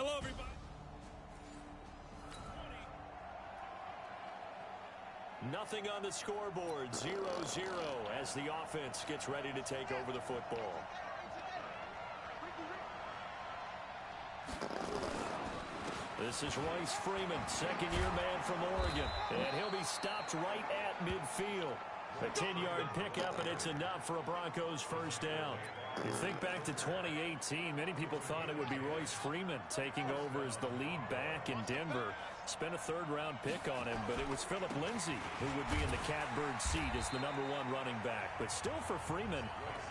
Hello, everybody. Nothing on the scoreboard, 0-0 as the offense gets ready to take over the football. This is Royce Freeman, second-year man from Oregon, and he'll be stopped right at midfield. A 10-yard pickup, and it's enough for a Broncos first down. You think back to 2018, many people thought it would be Royce Freeman taking over as the lead back in Denver. Spent a third-round pick on him, but it was Phillip Lindsay who would be in the catbird seat as the #1 running back. But still for Freeman,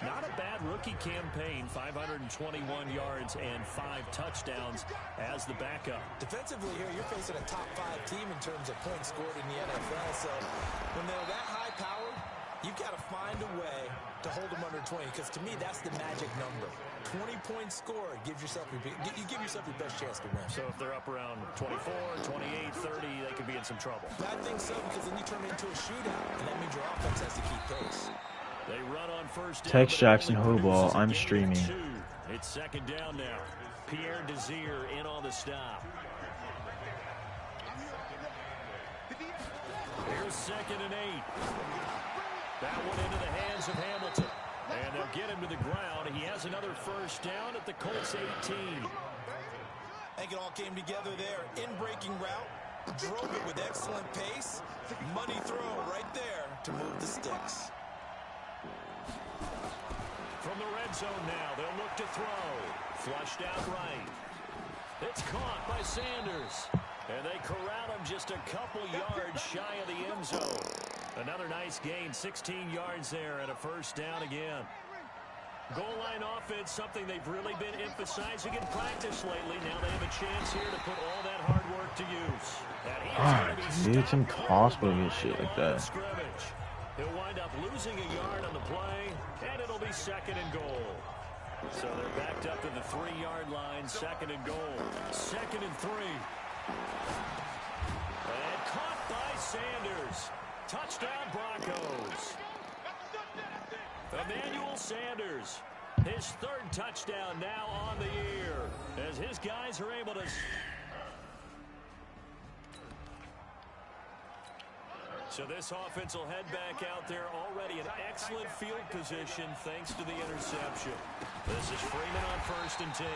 not a bad rookie campaign, 521 yards and 5 touchdowns as the backup. Defensively here, you're facing a top-5 team in terms of points scored in the NFL. So when they're that high-powered, you've got to find a way to hold them under 20, because to me, that's the magic number. 20 points scored gives yourself you give yourself your best chance to win. So if they're up around 24, 28, 30, they could be in some trouble. I think so, because then you turn it into a shootout, and that means your offense has to keep pace. They run on first down. Text Jackson Hoball, I'm streaming. It's second down now. Pierre Desir in on the stop. Here's 2nd and 8. That one into the hands of Hamilton. And they'll get him to the ground. He has another first down at the Colts 18. I think it all came together there. In-breaking route. Drove it with excellent pace. Money throw right there to move the sticks. From the red zone now, they'll look to throw. Flushed out right. It's caught by Sanders. And they corral him just a couple yards shy of the end zone. Another nice gain, 16 yards there and a first down again. Goal line offense, something they've really been emphasizing in practice lately. Now they have a chance here to put all that hard work to use. Dude, it's impossible to get shit like that. Scrimmage. He'll wind up losing a yard on the play, and it'll be 2nd and goal. So they're backed up to the 3-yard line, 2nd and goal. 2nd and 3. And caught by Sanders. Touchdown Broncos. Emmanuel Sanders, his 3rd touchdown now on the year as his guys are able to... So this offense will head back out there, already in excellent field position thanks to the interception. This is Freeman on 1st and 10.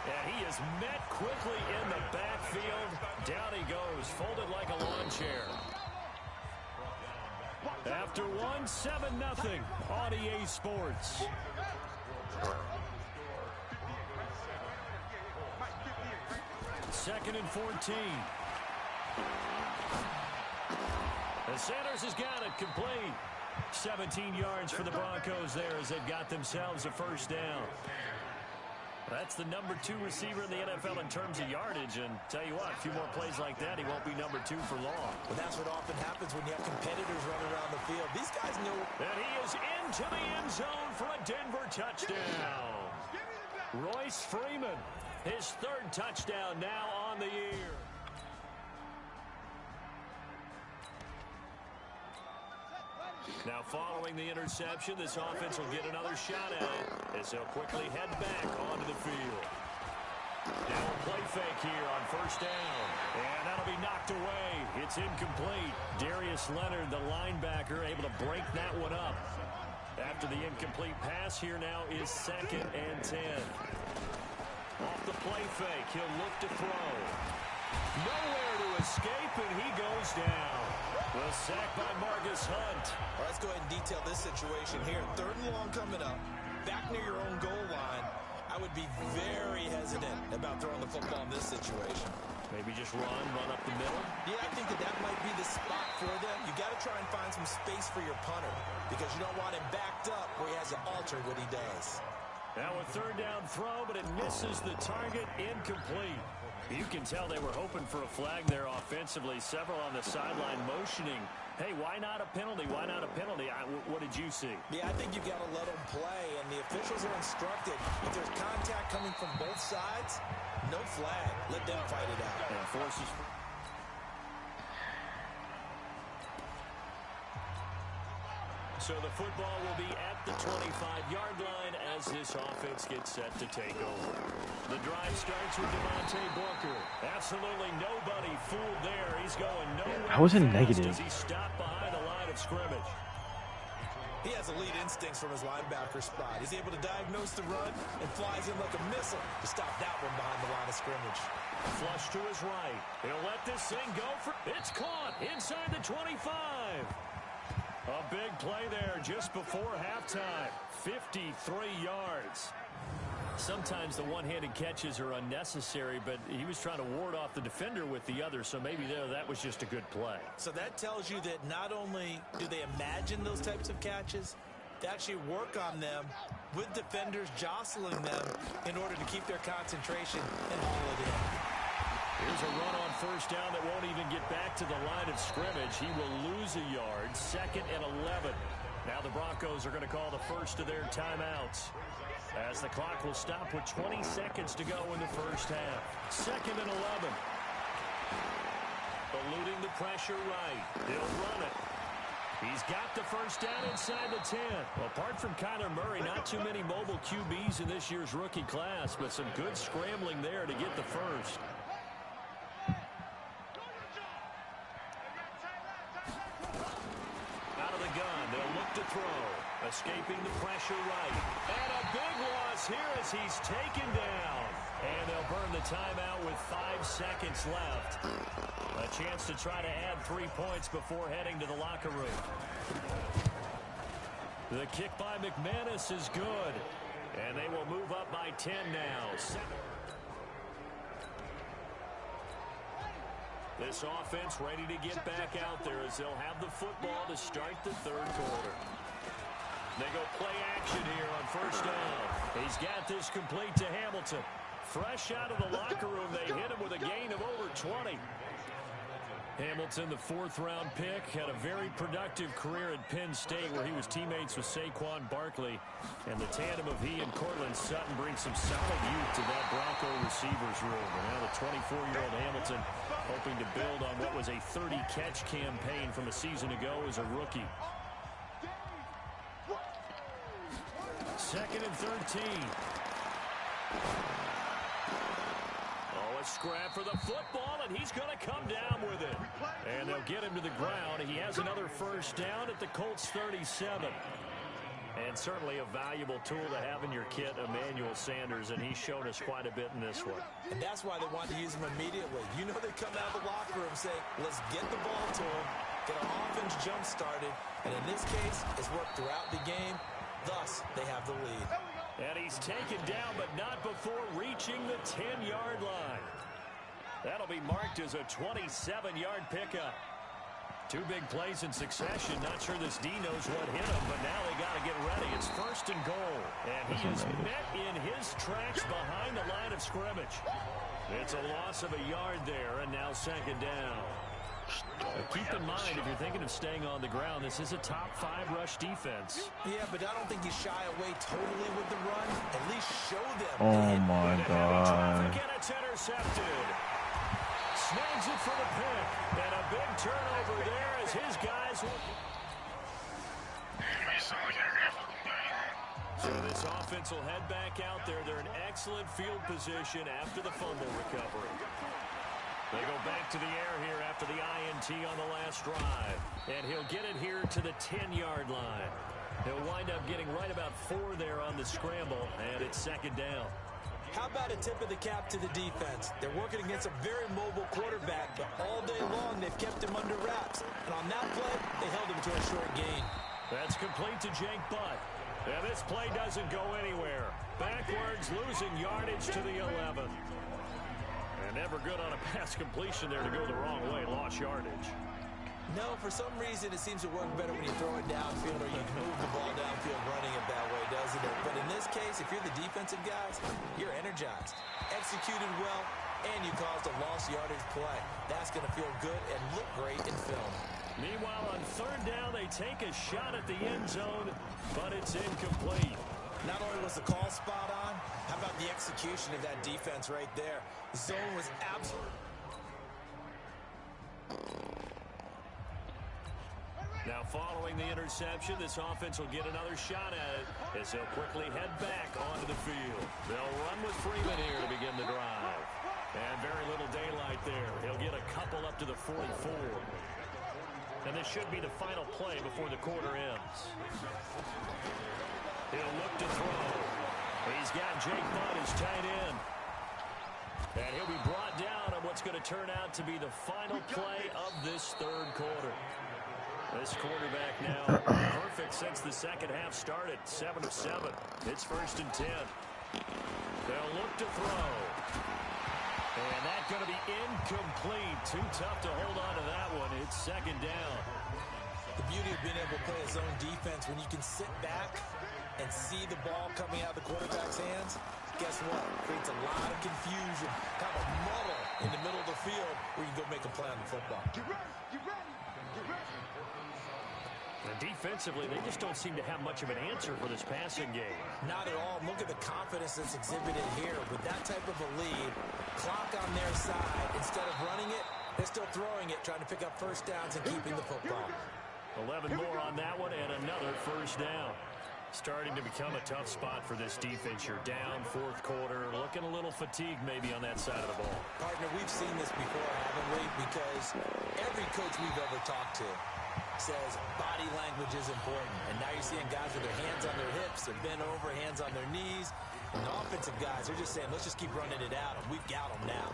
And he is met quickly in the backfield. Down he goes, folded like a lawn chair. After 1, 7-0 on EA Sports. Second and 14. And Sanders has got it complete. 17 yards for the Broncos there as they've got themselves a first down. That's the #2 receiver in the NFL in terms of yardage. And tell you what, a few more plays like that, he won't be #2 for long. But that's what often happens when you have competitors running around the field. These guys know. And he is into the end zone for a Denver touchdown. Royce Freeman, his 3rd touchdown now on the year. Now following the interception, this offense will get another shot at it as they'll quickly head back onto the field. Now a play fake here on first down. And that'll be knocked away. It's incomplete. Darius Leonard, the linebacker, able to break that one up. After the incomplete pass, here now is 2nd and 10. Off the play fake, he'll look to throw. Nowhere to escape, and he goes down. The sack by Marcus Hunt. All right, let's go ahead and detail this situation here. 3rd and long coming up. Back near your own goal line. I would be very hesitant about throwing the football in this situation. Maybe just run up the middle? Yeah, I think that might be the spot for them. You got to try and find some space for your punter because you don't want him backed up where he has to alter what he does. Now a 3rd down throw, but it misses the target. Incomplete. You can tell they were hoping for a flag there offensively. Several on the sideline motioning. Hey, why not a penalty? Why not a penalty? What did you see? Yeah, I think you've got to let them play, and the officials are instructed. If there's contact coming from both sides, no flag. Let them fight it out. And forces... So the football will be at the 25-yard line as this offense gets set to take over. The drive starts with Devontae Booker. Absolutely nobody fooled there. He's going nowhere. I wasn't negative. As he stopped behind the line of scrimmage. He has elite instincts from his linebacker spot. He's able to diagnose the run and flies in like a missile to stop that one behind the line of scrimmage. Flush to his right. He'll let this thing go for... It's caught inside the 25. A big play there just before halftime. 53 yards. Sometimes the one-handed catches are unnecessary, but he was trying to ward off the defender with the other, so maybe that was just a good play. So that tells you that not only do they imagine those types of catches, they actually work on them with defenders jostling them in order to keep their concentration and haul it in. Here's a run on first down that won't even get back to the line of scrimmage. He will lose a yard. 2nd and 11. Now the Broncos are going to call the first of their timeouts, as the clock will stop with 20 seconds to go in the first half. 2nd and 11. Eluding the pressure right. He'll run it. He's got the first down inside the 10. Well, apart from Kyler Murray, not too many mobile QBs in this year's rookie class, but some good scrambling there to get the first. Out of the gun, they'll look to throw. Escaping the pressure right. And a big loss here as he's taken down. And they'll burn the timeout with 5 seconds left. A chance to try to add 3 points before heading to the locker room. The kick by McManus is good. And they will move up by 10 now. This offense ready to get back out there as they'll have the football to start the third quarter. They go play action here on first down. He's got this complete to Hamilton. Fresh out of the locker room, they hit him with a gain of over 20. Hamilton, the 4th-round pick, had a very productive career at Penn State where he was teammates with Saquon Barkley. And the tandem of he and Cortland Sutton brings some solid youth to that Bronco receivers room. And now the 24-year-old Hamilton hoping to build on what was a 30-catch campaign from a season ago as a rookie. 2nd and 13. A scrap for the football, and he's going to come down with it. And they'll get him to the ground. He has another first down at the Colts 37. And certainly a valuable tool to have in your kit, Emmanuel Sanders, and he's shown us quite a bit in this one. And that's why they want to use him immediately. You know they come out of the locker room saying, let's get the ball to him, get our offense jump-started, and in this case, it's worked throughout the game. Thus, they have the lead. And he's taken down, but not before reaching the 10-yard line. That'll be marked as a 27-yard pickup. 2 big plays in succession. Not sure this D knows what hit him, but now they got to get ready. It's 1st and goal. And he is met in his tracks behind the line of scrimmage. It's a loss of a yard there, and now 2nd down. Keep in mind, if you're thinking of staying on the ground, this is a top 5 rush defense. Yeah, but I don't think you shy away totally with the run. At least show them. Oh, my God. And it's intercepted. Snags it for the pick. And a big turnover there as his guys will... So this offense will head back out there. They're in excellent field position after the fumble recovery. They go back to the air here after the INT on the last drive. And he'll get it here to the 10-yard line. He'll wind up getting right about 4 there on the scramble, and it's 2nd down. How about a tip of the cap to the defense? They're working against a very mobile quarterback, but all day long they've kept him under wraps. And on that play, they held him to a short gain. That's complete to Jake Butt. And this play doesn't go anywhere. Backwards, losing yardage to the 11. And never good on a pass completion there to go the wrong way. Lost yardage. No, for some reason it seems to work better when you throw it downfield or you can move the ball downfield running it that way, doesn't it? But in this case, if you're the defensive guys, you're energized. Executed well, and you caused a lost yardage play. That's going to feel good and look great in film. Meanwhile, on 3rd down, they take a shot at the end zone, but it's incomplete. Not only was the call spot on, how about the execution of that defense right there? The zone was absolute. Now Following the interception, this offense will get another shot at it as they'll quickly head back onto the field. They'll run with Freeman here to begin the drive. And very little daylight there. He'll get a couple up to the 44. And this should be the final play before the quarter ends. He'll look to throw. He's got Jake Butt as tight end. And he'll be brought down on what's going to turn out to be the final play of this third quarter. This quarterback now perfect since the second half started. 7 of 7. It's 1st and 10. They'll look to throw. And that's going to be incomplete. Too tough to hold on to that one. It's 2nd down. The beauty of being able to play a zone defense when you can sit back and see the ball coming out of the quarterback's hands, guess what? Creates a lot of confusion, kind of a muddle in the middle of the field where you can go make a play on the football. Get ready, get ready, get ready. And defensively, they just don't seem to have much of an answer for this passing game. Not at all. Look at the confidence that's exhibited here. With that type of a lead, clock on their side, instead of running it, they're still throwing it, trying to pick up first downs and keeping the football. 11 more on that one and another first down. Starting to become a tough spot for this defense. You're down 4th quarter, looking a little fatigued maybe on that side of the ball. Partner, we've seen this before, haven't we? Because every coach we've ever talked to says body language is important. And now you're seeing guys with their hands on their hips, they're bent over, hands on their knees. And the offensive guys, they're just saying, let's just keep running it out, and we've got them now.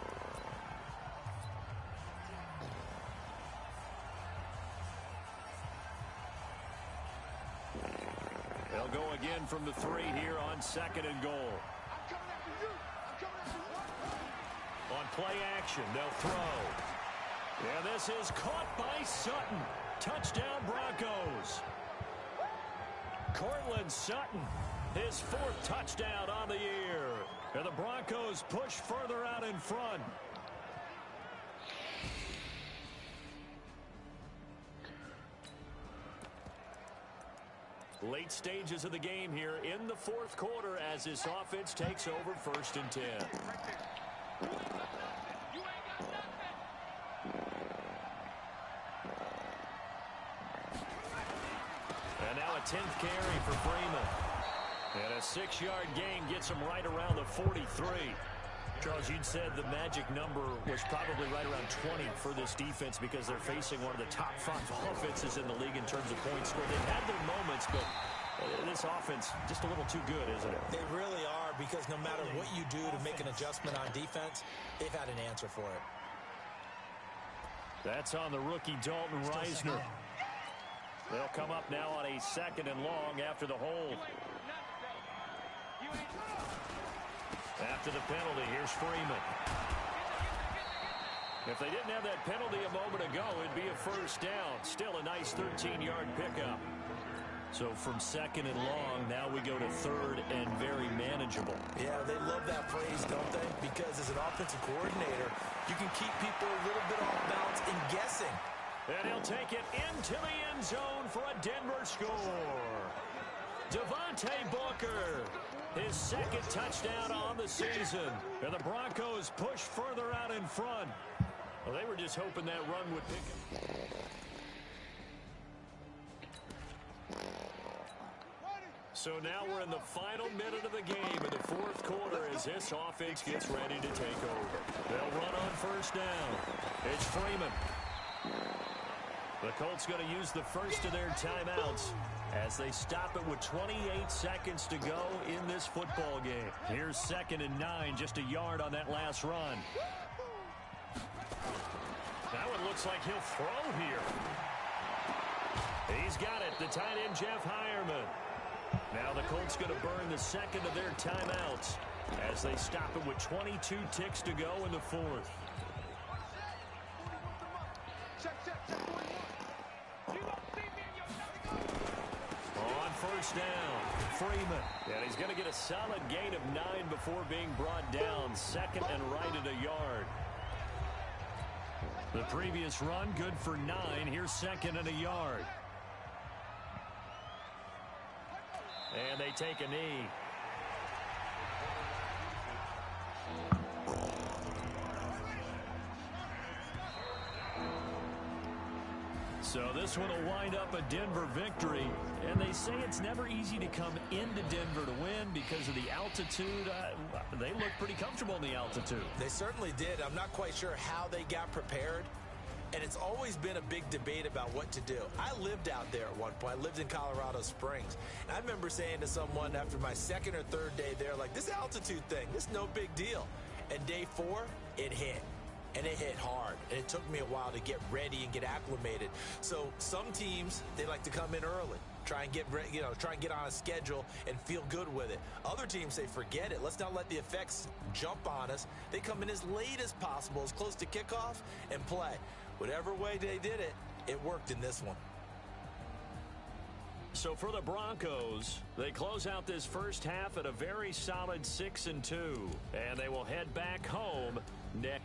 They'll go again from the 3 here on 2nd and goal. On play action, they'll throw. And this is caught by Sutton. Touchdown, Broncos. Cortland Sutton, his 4th touchdown on the year. And the Broncos push further out in front. Late stages of the game here in the 4th quarter as this offense takes over 1st and 10. And now a 10th carry for Freeman. And a 6-yard gain gets him right around the 43. Charles, you'd said the magic number was probably right around 20 for this defense because they're facing one of the top 5 offenses in the league in terms of points scored. They've had their moments, but this offense just a little too good, isn't it? They really are, because no matter what you do to make an adjustment on defense, they've had an answer for it. That's on the rookie Dalton Reisner. They'll come up now on a 2nd and long after the hold. After the penalty, here's Freeman. If they didn't have that penalty a moment ago, it'd be a first down. Still a nice 13-yard pickup. So from 2nd and long, now we go to 3rd and very manageable. Yeah, they love that phrase, don't they? Because as an offensive coordinator, you can keep people a little bit off balance and guessing. And he'll take it into the end zone for a Denver score. Devontae Booker, his 2nd touchdown on the season. And the Broncos push further out in front. Well, they were just hoping that run would pick him. So now we're in the final minute of the game in the 4th quarter as this offense gets ready to take over. They'll run on first down. It's Freeman. The Colts going to use the first of their timeouts as they stop it with 28 seconds to go in this football game. Here's 2nd and 9, just a yard on that last run. That one looks like he'll throw here. He's got it, the tight end Jeff Heuerman. Now the Colts going to burn the 2nd of their timeouts as they stop it with 22 ticks to go in the 4th. On first down, Freeman. And he's going to get a solid gain of 9 before being brought down. 2nd and right at a yard. The previous run, good for 9. Here's 2nd and a yard. And they take a knee. So this one will wind up a Denver victory. And they say it's never easy to come into Denver to win because of the altitude. They look pretty comfortable in the altitude. They certainly did. I'm not quite sure how they got prepared. And it's always been a big debate about what to do. I lived out there at one point. I lived in Colorado Springs. And I remember saying to someone after my second or third day there, like, this altitude thing, this is no big deal. And day 4, it hit. And it hit hard. And it took me a while to get ready and get acclimated. So some teams, they like to come in early. Try and get on a schedule and feel good with it. Other teams say, forget it. Let's not let the effects jump on us. They come in as late as possible, as close to kickoff, and play. Whatever way they did it, it worked in this one. So for the Broncos, they close out this first half at a very solid 6-2. And they will head back home next.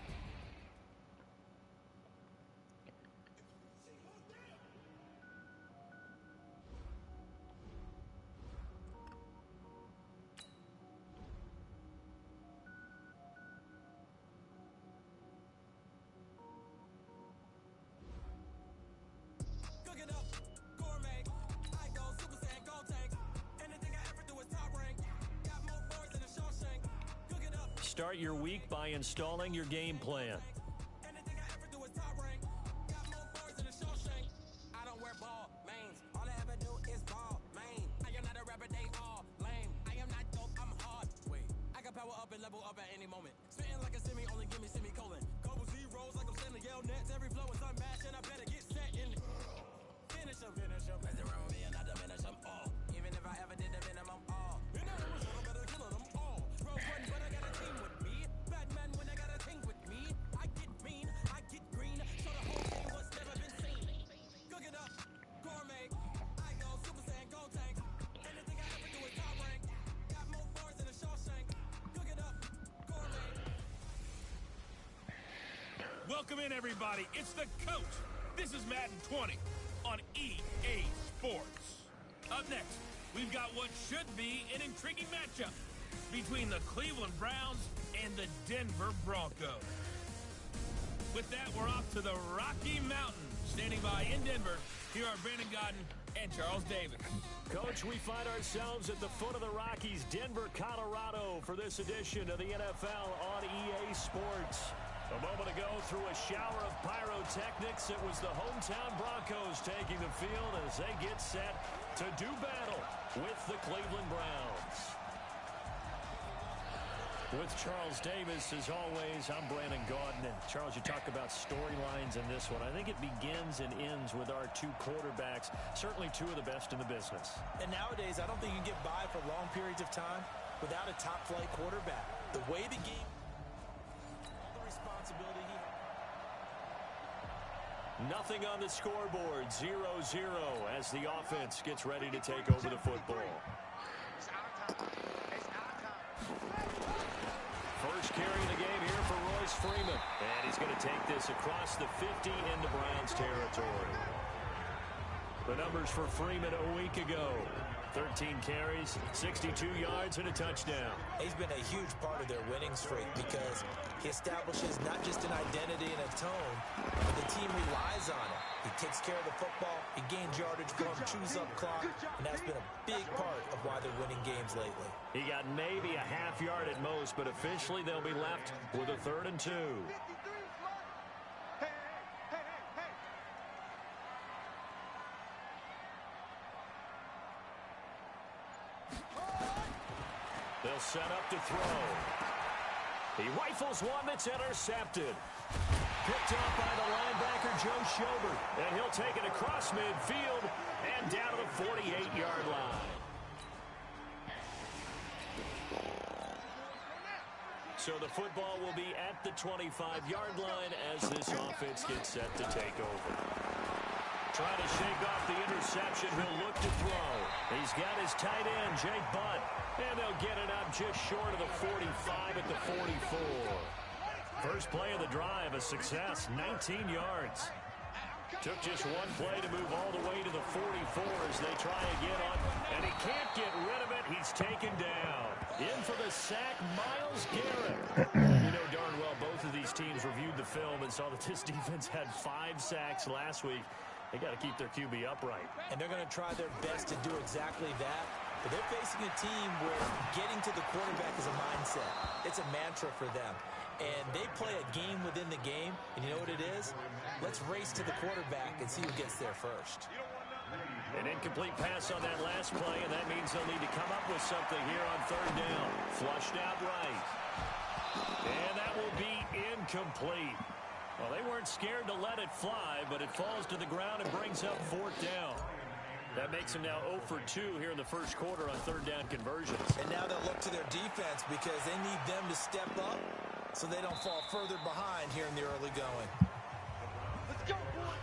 Start your week by installing your game plan. Welcome in, everybody. It's the coach. This is Madden 20 on EA Sports. Up next, we've got what should be an intriguing matchup between the Cleveland Browns and the Denver Broncos. With that, we're off to the Rocky Mountains. Standing by in Denver, here are Brandon Godden and Charles Davis. Coach, we find ourselves at the foot of the Rockies, Denver, Colorado, for this edition of the NFL on EA Sports. A moment ago, through a shower of pyrotechnics, it was the hometown Broncos taking the field as they get set to do battle with the Cleveland Browns. With Charles Davis, as always, I'm Brandon Gaudin. And Charles, you talk about storylines in this one. I think it begins and ends with our two quarterbacks, certainly two of the best in the business. And nowadays, I don't think you can get by for long periods of time without a top-flight quarterback. The way the game... Nothing on the scoreboard, 0-0 as the offense gets ready to take over the football. First carry of the game here for Royce Freeman. And he's going to take this across the 50 into Browns territory. The numbers for Freeman a week ago. 13 carries, 62 yards, and a touchdown. He's been a huge part of their winning streak because he establishes not just an identity and a tone, but the team relies on it. He takes care of the football, he gains yardage for him, chews up clock, and that's been a big part of why they're winning games lately. He got maybe a half yard at most, but officially they'll be left with a 3rd and 2. They'll set up to throw. He rifles one that's intercepted. Picked up by the linebacker, Joe Schobert. And he'll take it across midfield and down to the 48-yard line. So the football will be at the 25-yard line as this offense gets set to take over. Trying to shake off the interception. He'll look to throw. He's got his tight end, Jake Butt. And they'll get it up just short of the 45 at the 44. First play of the drive, a success, 19 yards. Took just one play to move all the way to the 44 as they try again on. And he can't get rid of it. He's taken down. In for the sack, Myles Garrett. You know darn well both of these teams reviewed the film and saw that this defense had 5 sacks last week. They got to keep their QB upright. And they're going to try their best to do exactly that. But they're facing a team where getting to the quarterback is a mindset. It's a mantra for them. And they play a game within the game. And you know what it is? Let's race to the quarterback and see who gets there first. An incomplete pass on that last play, and that means they'll need to come up with something here on third down. Flushed out right. And that will be incomplete. Well, they weren't scared to let it fly, but it falls to the ground and brings up fourth down. That makes them now 0 for 2 here in the first quarter on third down conversions. And now they'll look to their defense because they need them to step up so they don't fall further behind here in the early going. Let's go, boy.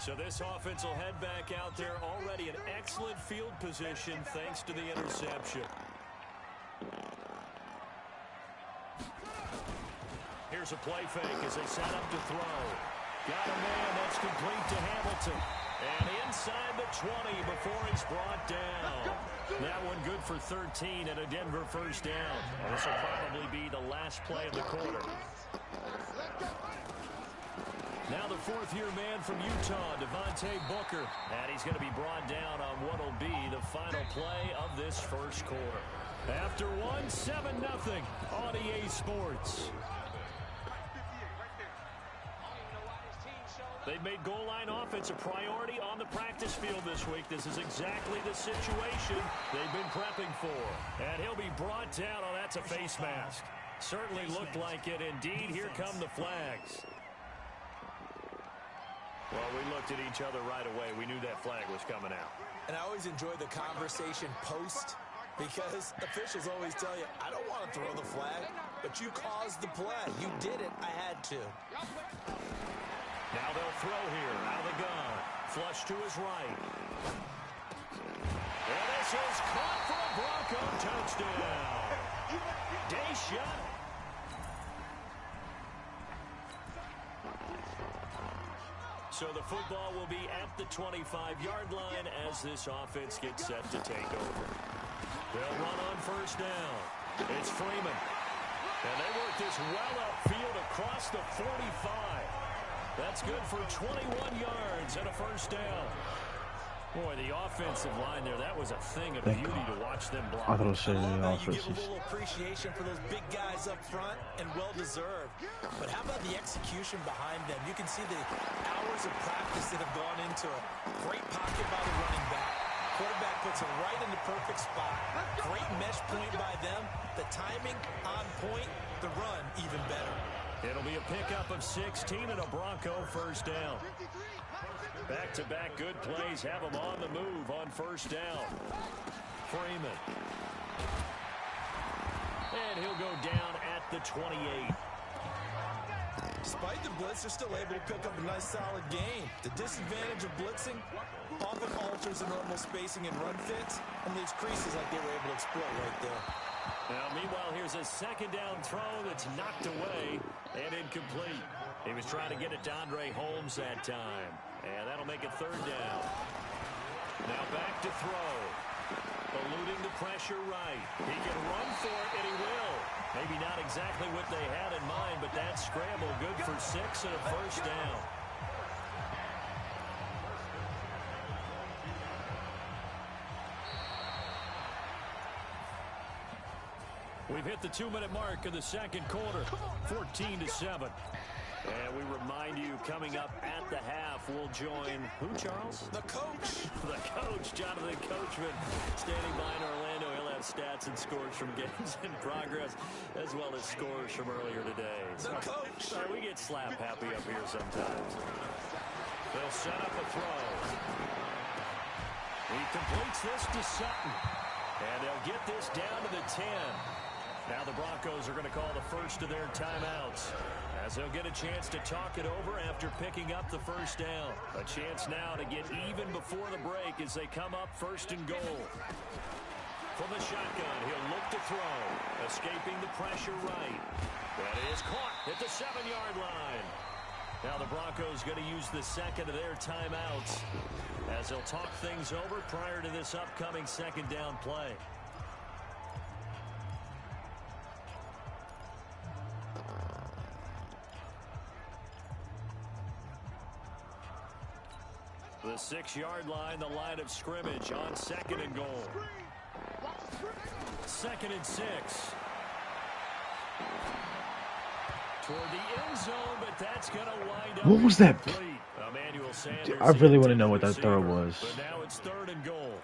So this offense will head back out there, already in excellent field position thanks to the interception. Here's a play fake as they set up to throw. Got a man that's complete to Hamilton. And inside the 20 before he's brought down. That one good for 13 and a Denver first down. This will probably be the last play of the quarter. Now the fourth-year man from Utah, Devontae Booker. And he's going to be brought down on what will be the final play of this first quarter. After one, 7-0 on EA Sports. They've made goal line offense a priority on the practice field this week. This is exactly the situation they've been prepping for. And he'll be brought down. Oh, that's a face mask. Certainly looked like it. Indeed, here come the flags. Well, we looked at each other right away. We knew that flag was coming out. And I always enjoy the conversation post because officials always tell you, I don't want to throw the flag, but you caused the play. You did it. I had to. Now they'll throw here out of the gun. Flush to his right. And this is caught for a Bronco touchdown. Day shot. So the football will be at the 25-yard line as this offense gets set to take over. They'll run on first down. It's Freeman. And they work this well upfield across the 45. That's good for 21 yards and a first down. Boy, the offensive line there, that was a thing of beauty to watch them block. I thought it was I love how you offense. give a little appreciation for those big guys up front, and well-deserved. But how about the execution behind them? You can see the hours of practice that have gone into it. Great pocket by the running back. Quarterback puts it right in the perfect spot. Great mesh point by them. The timing on point. The run even better. It'll be a pickup of 16 and a Bronco first down. Back-to-back good plays have them on the move on first down. Freeman. And he'll go down at the 28. Despite the blitz, they're still able to pick up a nice solid gain. The disadvantage of blitzing often alters the normal spacing and run fits and leaves creases like they were able to exploit right there. Now, meanwhile, here's a second down throw that's knocked away and incomplete. He was trying to get it to Andre Holmes that time. And that'll make it third down. Now back to throw. Eluding the pressure right. He can run for it, and he will. Maybe not exactly what they had in mind, but that scramble good for 6 and a first down. We've hit the 2-minute mark of the second quarter, 14-7. And we remind you, coming up at the half, we'll join who, Charles? The coach. The coach, Jonathan Coachman, standing by in Orlando. He'll have stats and scores from games in progress, as well as scores from earlier today. The coach. Sorry, we get slap happy up here sometimes. They'll set up a throw. He completes this to Sutton. And they'll get this down to the 10. Now the Broncos are going to call the first of their timeouts, as they'll get a chance to talk it over after picking up the first down. A chance now to get even before the break as they come up first and goal. From the shotgun, he'll look to throw, escaping the pressure right. That is caught at the 7-yard line. Now the Broncos going to use the second of their timeouts as they'll talk things over prior to this upcoming second down play. The 6-yard line, the line of scrimmage on 2nd and goal. 2nd and 6. Toward the end zone, but that's going to wind up. What was that? Dude, I really want to know what that throw was. But now it's 3rd and goal.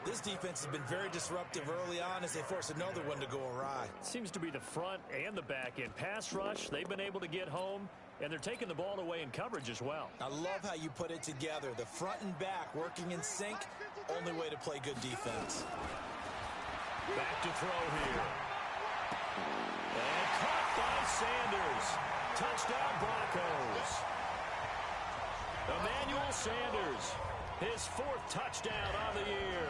This defense has been very disruptive early on as they force another one to go awry. Seems to be the front and the back end. Pass rush, they've been able to get home, and they're taking the ball away in coverage as well. I love how you put it together. The front and back working in sync. Only way to play good defense. Back to throw here. And caught by Sanders. Touchdown Broncos. Emmanuel Sanders. His 4th touchdown on the year.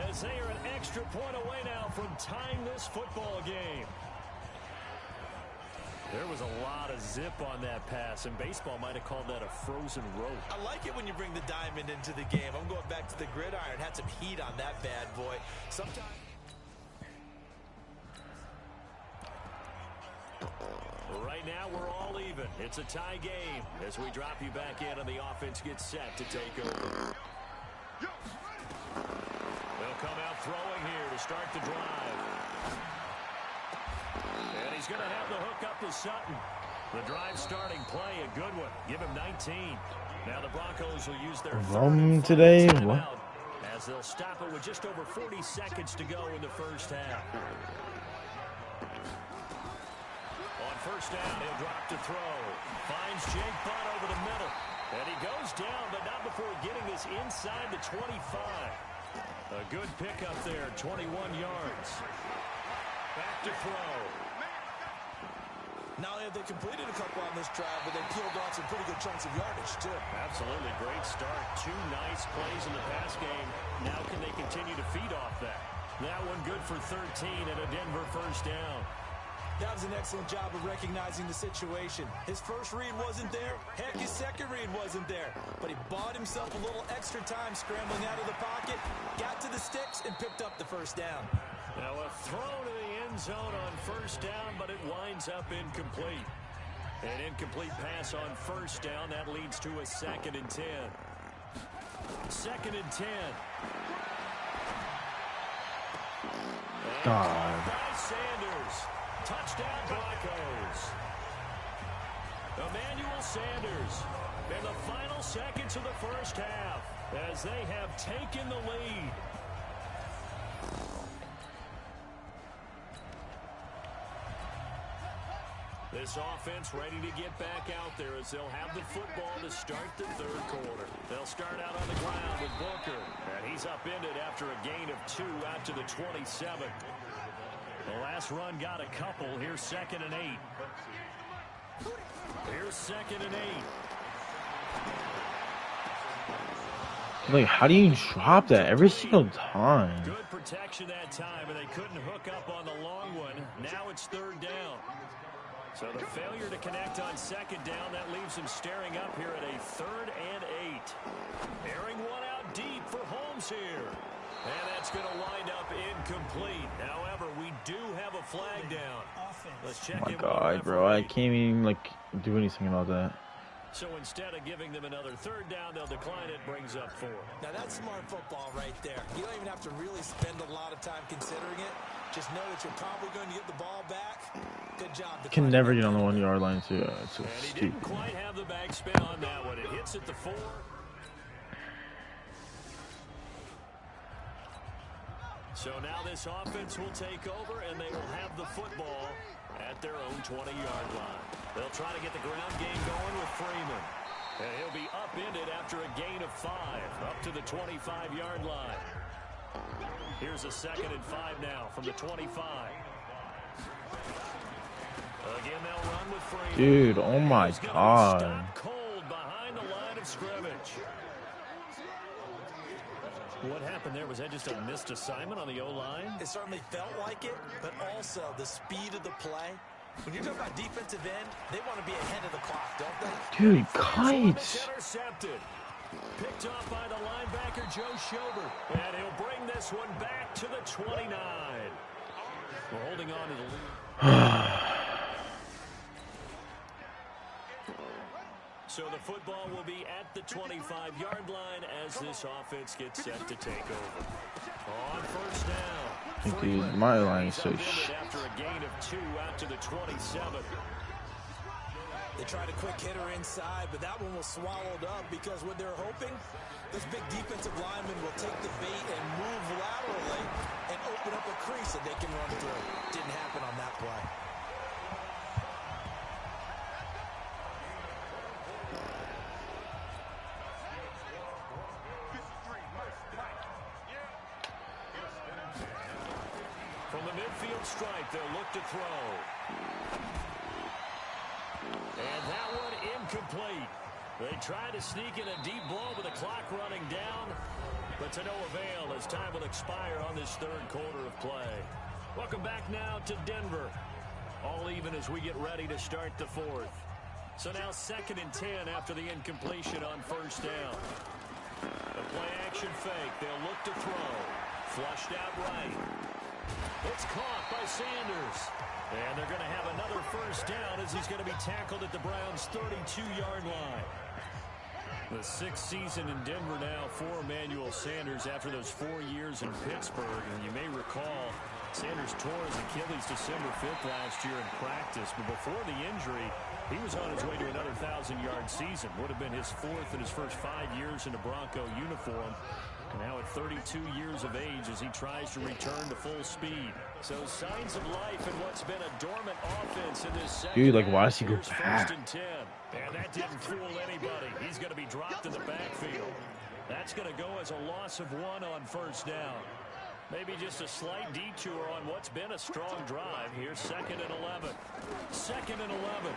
As they are an extra point away now from tying this football game. There was a lot of zip on that pass, and baseball might have called that a frozen rope. I like it when you bring the diamond into the game. I'm going back to the gridiron. Had some heat on that bad boy. Sometimes. Right now, we're all even. It's a tie game as we drop you back in and the offense gets set to take over. They'll come out throwing here to start the drive. And he's going to have the hook up to Sutton. The drive starting play, a good one. Give him 19. Now the Broncos will use their Rum today. What? As they'll stop it with just over 40 seconds to go in the first half. First down, he'll drop to throw. Finds Jake Butt over the middle. And he goes down, but not before getting this inside the 25. A good pickup there, 21 yards. Back to throw. Not only have they completed a couple on this drive, but they peeled off some pretty good chunks of yardage, too. Absolutely, great start. 2 nice plays in the pass game. Now can they continue to feed off that? That one good for 13 and a Denver first down. That was an excellent job of recognizing the situation. His first read wasn't there. Heck, his second read wasn't there. But he bought himself a little extra time scrambling out of the pocket, got to the sticks, and picked up the first down. Now a throw to the end zone on first down, but it winds up incomplete. An incomplete pass on first down. That leads to a 2nd and 10. 2nd and 10. God. Sanders. Touchdown Broncos. Emmanuel Sanders in the final seconds of the first half as they have taken the lead. This offense ready to get back out there as they'll have the football to start the 3rd quarter. They'll start out on the ground with Booker, and he's upended after a gain of 2 out to the 27. The last run got a couple. Here's 2nd and 8. Here's 2nd and 8. Like, how do you drop that every single time? Good protection that time, and they couldn't hook up on the long one. Now it's 3rd down. So the failure to connect on 2nd down, that leaves them staring up here at a 3rd and 8. Airing one out deep for Holmes here. And that's going to wind up incomplete. However, we do have a flag down. Let's check in. Oh my God, bro. I can't even, like, do anything about that. So instead of giving them another 3rd down, they'll decline it. Brings up 4. Now, that's smart football right there. You don't even have to really spend a lot of time considering it. Just know that you're probably going to get the ball back. Good job. Can never get on the 1-yard line, too. It's so and he stupid. didn't quite have the back spin on that one. It hits at the 4. So now this offense will take over, and they will have the football at their own 20-yard line. They'll try to get the ground game going with Freeman. And he'll be upended after a gain of 5, up to the 25-yard line. Here's a 2nd and 5 now from the 25. Again, they'll run with Freeman. Dude, oh my God. Stop cold behind the line of scrimmage. What happened there? Was that just a missed assignment on the O-line? It certainly felt like it, but also the speed of the play. When you're talking about defensive end, they want to be ahead of the clock, don't they? Dude, kites. Intercepted. Picked off by the linebacker, Joe Schobert. And he'll bring this one back to the 29. We're holding on to the lead. So the football will be at the 25-yard line as this offense gets set to take over. On first down. Dude, my line is so shit. After a gain of 2 out to the 27. They tried a quick hitter inside, but that one was swallowed up because what they're hoping, this big defensive lineman will take the bait and move laterally and open up a crease that they can run through. Didn't happen on that play. From the midfield stripe, they'll look to throw. And that one incomplete. They try to sneak in a deep ball with the clock running down, but to no avail as time will expire on this third quarter of play. Welcome back now to Denver. All even as we get ready to start the fourth. So now 2nd and 10 after the incompletion on first down. A play action fake. They'll look to throw. Flushed out right. It's caught by Sanders. And they're going to have another first down as he's going to be tackled at the Browns' 32-yard line. The 6th season in Denver now for Emmanuel Sanders after those 4 years in Pittsburgh. And you may recall Sanders tore his Achilles December 5th last year in practice. But before the injury, he was on his way to another 1,000-yard season. Would have been his 4th in his first 5 years in a Bronco uniform. And now at 32 years of age as he tries to return to full speed. So signs of life in what's been a dormant offense in this second. Dude, like, why does he go back? 1st and 10. And that didn't fool anybody. He's going to be dropped in the backfield. That's going to go as a loss of 1 on first down. Maybe just a slight detour on what's been a strong drive. Here's 2nd and 11. 2nd and 11.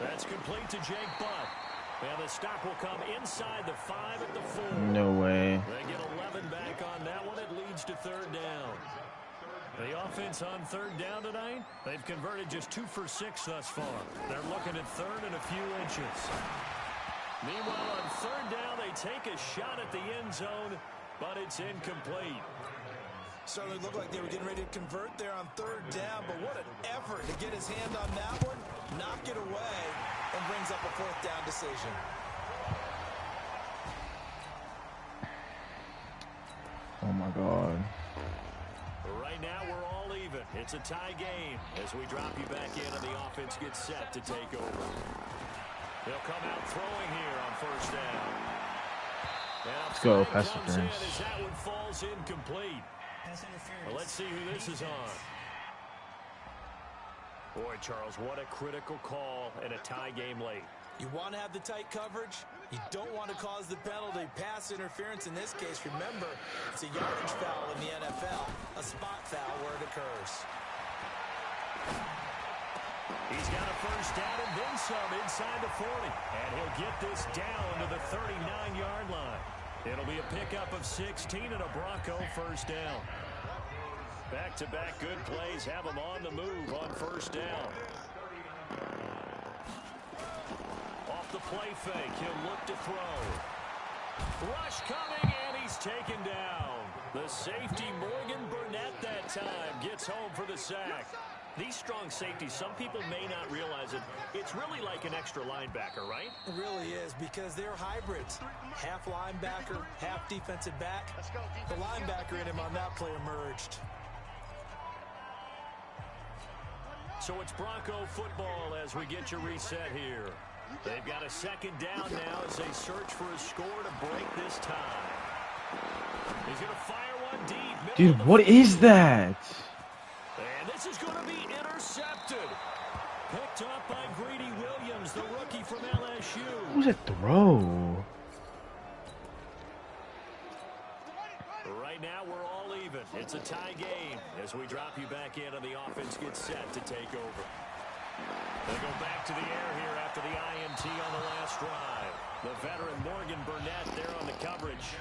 That's complete to Jake Butt. And the stop will come inside the 5 at the 4. No way. They get 11 back on that one. It leads to 3rd down. The offense on 3rd down tonight, they've converted just 2 for 6 thus far. They're looking at 3rd and a few inches. Meanwhile, on 3rd down, they take a shot at the end zone, but it's incomplete. Certainly looked like they were getting ready to convert there on 3rd down, but what an effort to get his hand on that one, knock it away, and brings up a 4th down decision. Oh my God. Right now we're all even. It's a tie game as we drop you back in and the offense gets set to take over. They'll come out throwing here on first down. Let's go, pass interference. As that one falls incomplete. Well, let's see who this is on. Boy, Charles, what a critical call and a tie game late. You want to have the tight coverage. You don't want to cause the penalty. Pass interference in this case, remember, it's a yardage foul in the NFL, a spot foul where it occurs. He's got a first down and then some inside the 40. And he'll get this down to the 39-yard line. It'll be a pickup of 16 and a Bronco first down. Back-to-back good plays have him on the move on first down. Off the play fake, he'll look to throw. Rush coming, and he's taken down. The safety, Morgan Burnett, that time gets home for the sack. These strong safeties, some people may not realize it. It's really like an extra linebacker, right? It really is, because they're hybrids. Half linebacker, half defensive back. The linebacker in him on that play emerged. So it's Bronco football as we get you reset here. They've got a second down now as they search for a score to break this tie. He's going to fire one deep. Dude, what is that? And this is going to be intercepted. Picked up by Greedy Williams, the rookie from LSU. Who's that throw? Right now, we're all even. It's a tie game as we drop you back in and the offense gets set to take over. They go back to the air here after the INT on the last drive. The veteran Morgan Burnett there on the coverage.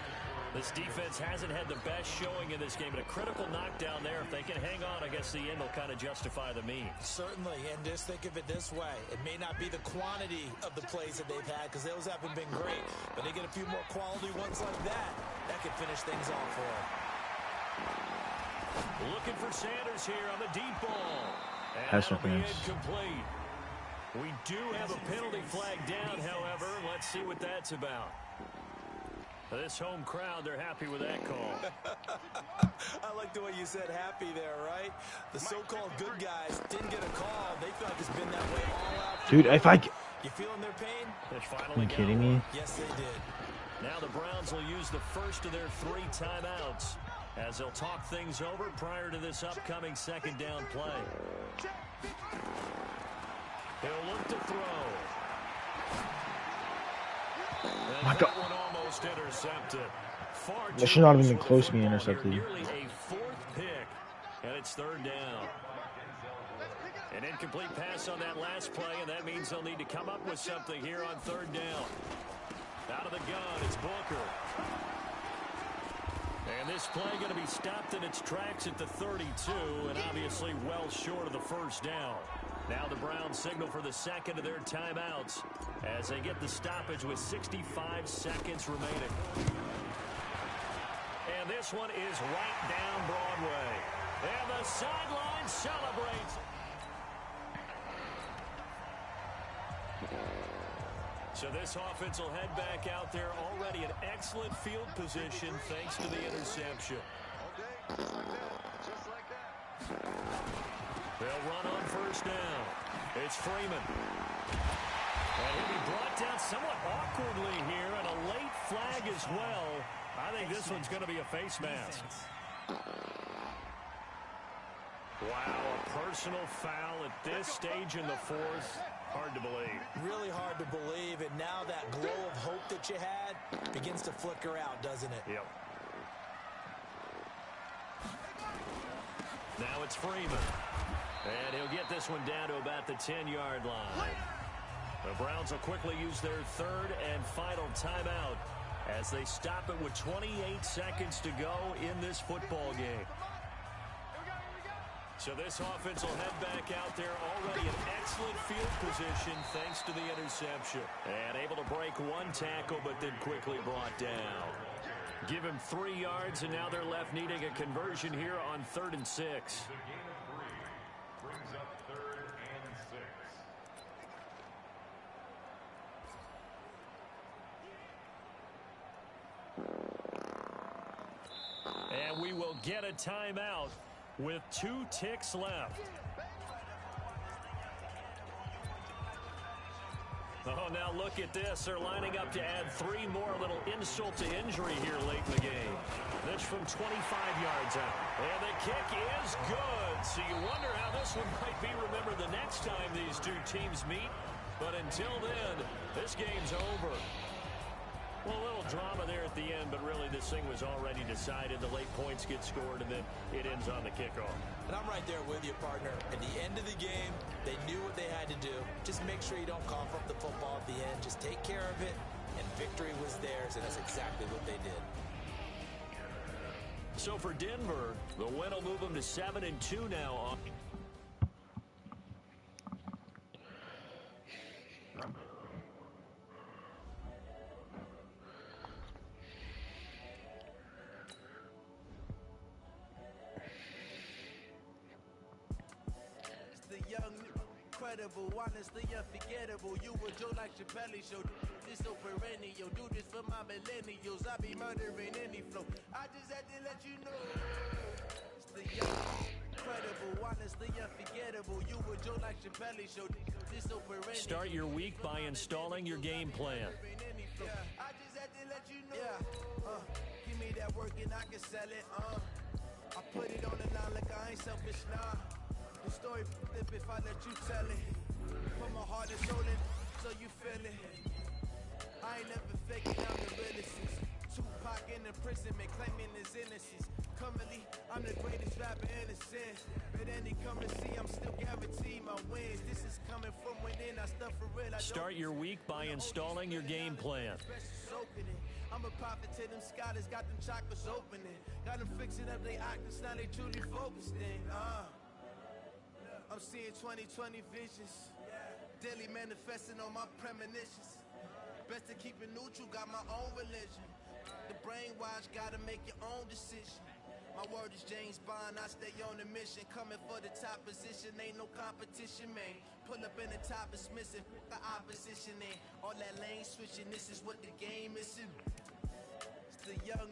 This defense hasn't had the best showing in this game, but a critical knockdown there. If they can hang on, I guess the end will kind of justify the means. Certainly, and just think of it this way. It may not be the quantity of the plays that they've had, because those haven't been great, but they get a few more quality ones like that. That could finish things off for them. Looking for Sanders here on the deep ball. And Pass that'll be interference. incomplete. We do have a penalty flag down, however. Let's see what that's about. This home crowd, they're happy with that call. I like the way you said happy there, right? The so-called good guys didn't get a call. They feel like it's been that way all out. Dude, if I... You feeling their pain? Are you kidding me? Yes, they did. Now the Browns will use the first of their 3 timeouts as they'll talk things over prior to this upcoming second down play. He'll look to throw. And My God. that one almost intercepted. That should not have been close to being intercepted. Nearly a 4th pick, and it's 3rd down. An incomplete pass on that last play, and that means they'll need to come up with something here on 3rd down. Out of the gun, it's Booker. And this play going to be stopped in its tracks at the 32, and obviously well short of the 1st down. Now the Browns signal for the second of their timeouts as they get the stoppage with 65 seconds remaining. And this one is right down Broadway. And the sideline celebrates. So this offense will head back out there already in excellent field position thanks to the interception. They'll run on 1st down. It's Freeman. And he'll be brought down somewhat awkwardly here, and a late flag as well. I think this one's going to be a face mask. Wow, a personal foul at this stage in the 4th. Hard to believe. Really hard to believe, and now that glow of hope that you had begins to flicker out, doesn't it? Yep. Now it's Freeman. And he'll get this one down to about the 10-yard line. The Browns will quickly use their 3rd and final timeout as they stop it with 28 seconds to go in this football game. So this offense will head back out there already in excellent field position thanks to the interception. And able to break 1 tackle, but then quickly brought down. Give him 3 yards, and now they're left needing a conversion here on 3rd and 6. And we will get a timeout with 2 ticks left. Oh, now look at this. They're lining up to add 3 more, a little insult to injury here late in the game. This from 25 yards out. And the kick is good. So you wonder how this one might be remembered the next time these 2 teams meet. But until then, this game's over. Well, a little drama there at the end, but really this thing was already decided. The late points get scored, and then it ends on the kickoff. And I'm right there with you, partner. At the end of the game, they knew what they had to do. Just make sure you don't cough up the football at the end. Just take care of it, and victory was theirs, and that's exactly what they did. So for Denver, the win will move them to 7-2 now. Honestly unforgettable. You were Joe like Chappelle show. This so perennial. Do this for my millennials. I be murdering any flow. I just had to let you know. It's the young, incredible, honestly unforgettable. You were Joe like Chappelle show. This so perennial. Start your week by installing your game plan. I just had to let you know. Give me that work and I can sell it. I put it on the line like I ain't selfish, nah. The story flip if I let you tell it. Put my heart and soul in, so you feel it. I ain't never faking, I'm the realest. Tupac in the prison, man, claiming his innocence. Currently, I'm the greatest rapper in a sense. But any come to see, I'm still guaranteed my wins. This is coming from within, I stuff for real. Start your week by installing your game plan. I'm a prophet to them scholars, got them chakras opening. Got them fixing up they octaves, now they truly focused in. I'm seeing 2020 visions. Daily manifesting on my premonitions. Best to keep it neutral, got my own religion. The brainwash, gotta make your own decision. My word is James Bond, I stay on a mission. Coming for the top position, ain't no competition, man. Pull up in the top is missing, the opposition in. All that lane switching, this is what the game is. It's the young,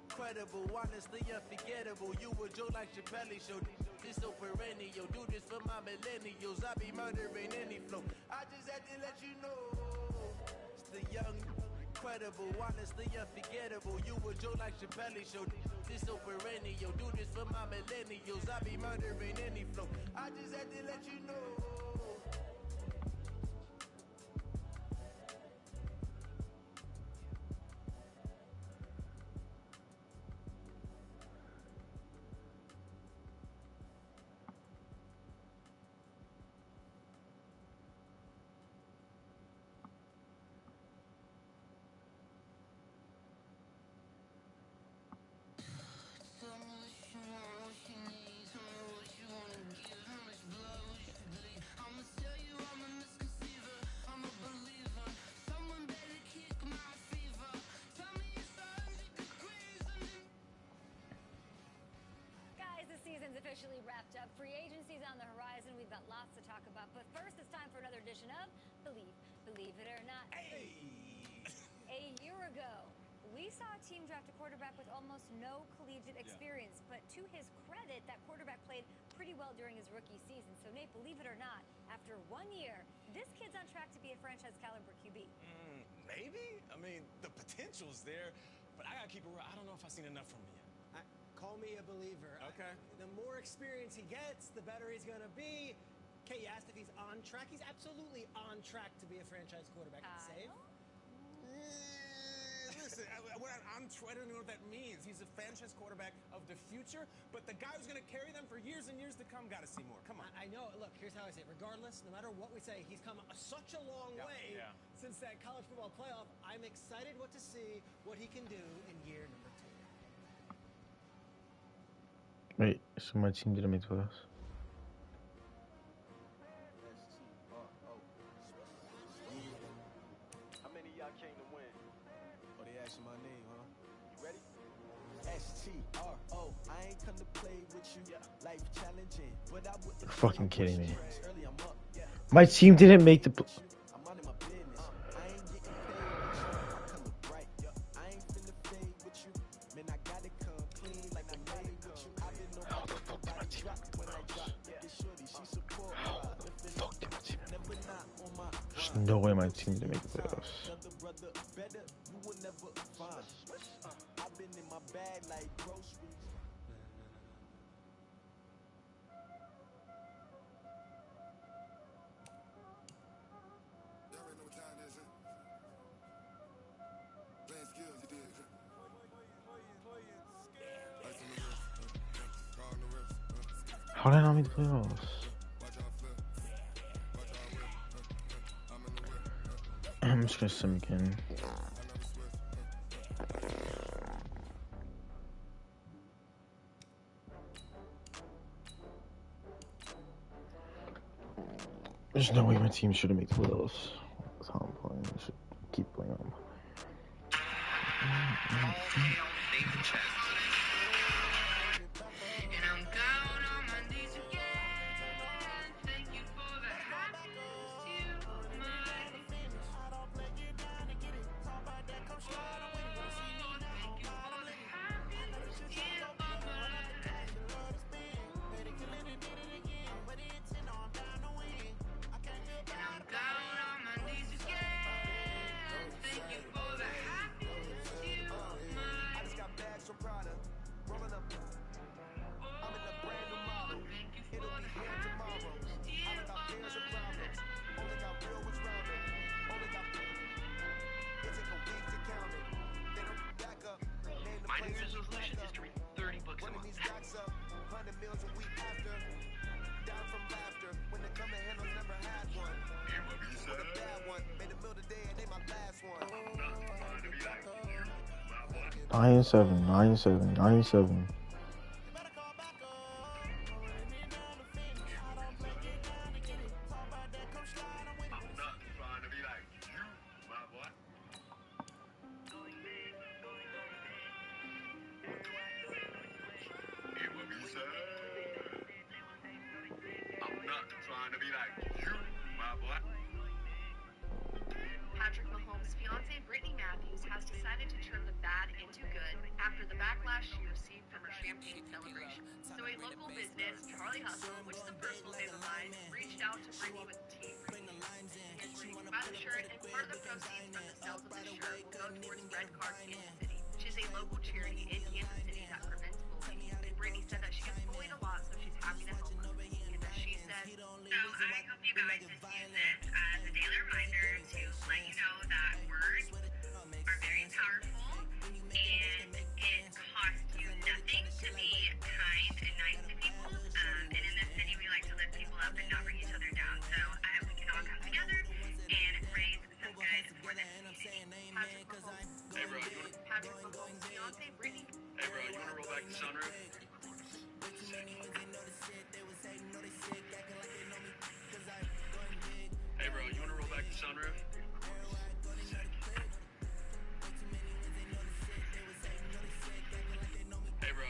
incredible, honestly unforgettable. You a joke like Chappelle show. This so perennial, do this for my millennials. I be murdering any flow. I just had to let you know. It's the young, incredible, honestly unforgettable. You a joke like Chappelle show. This so perennial, do this for my millennials. I be murdering any flow. I just had to let you know. Officially wrapped up. Free agency's on the horizon. We've got lots to talk about. But first, it's time for another edition of Believe It or Not. Hey! A year ago, we saw a team draft a quarterback with almost no collegiate experience. But to his credit, that quarterback played pretty well during his rookie season. So, Nate, believe it or not, after 1 year, this kid's on track to be a franchise caliber QB. Maybe? I mean, the potential's there, but I gotta keep it real. I don't know if I've seen enough from him yet. Call me a believer. Okay. The more experience he gets, the better he's going to be. Okay, you asked if he's on track. He's absolutely on track to be a franchise quarterback. Save? Listen, I don't know what that means. He's a franchise quarterback of the future, but the guy who's going to carry them for years and years to come, got to see more. Come on. I know. Look, here's how I say it. Regardless, no matter what we say, he's come such a long way since that college football playoff. I'm excited to see what he can do in year number 2. Wait, so my team didn't make the playoffs? How many of y'all came to win? Oh, they asking my name, huh? You ready? STRO. I ain't come to play with you. Life challenging, but I wouldn't. You're fucking kidding me. My team didn't make the. I'm on my business. I ain't getting paid with you. I come to bright. I ain't finna fade with you. Man, I gotta come clean like I made with you. I've been on my body drop when I drop. This shorty, she support me. Never not on my. There's no way my team didn't make the playoffs. Another brother better, you will never find. I've been in my bag like groceries. How did I not make the playoffs? I'm just gonna sim again. There's no way my team should have made the playoffs. That's how I'm playing. I should keep playing them. Nine and seven. Trying to be like you, my boy. Patrick Mahomes' fiancée, Brittany Matthews, has decided to turn the bad into good after the backlash she received from her champagne celebration. So a local business, Charlie Hustle, which is a personal fave of mine, reached out to Brittany with tea for you. Buy the shirt, and part of the proceeds from the sales of the shirt will go towards Red Car Kansas City, which is a local charity in Kansas City that prevents bullying. And Brittany said that she gets bullied a lot, so she's happy to help her. And as she said, so I hope you guys just use it as a daily reminder to let you know that words are very powerful and it costs you nothing to be kind and nice to people. And in this city, we like to lift people up and not bring each other down. So I hope we can all come together and raise some good for this community. Patrick Mahomes' fiancée, Brittany. Hey, bro, you want to roll back the sunroof? Hey, bro, you want to roll back the sunroof? Hey, bro.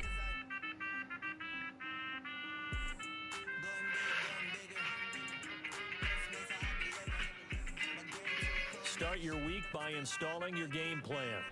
Start your week by installing your game plan.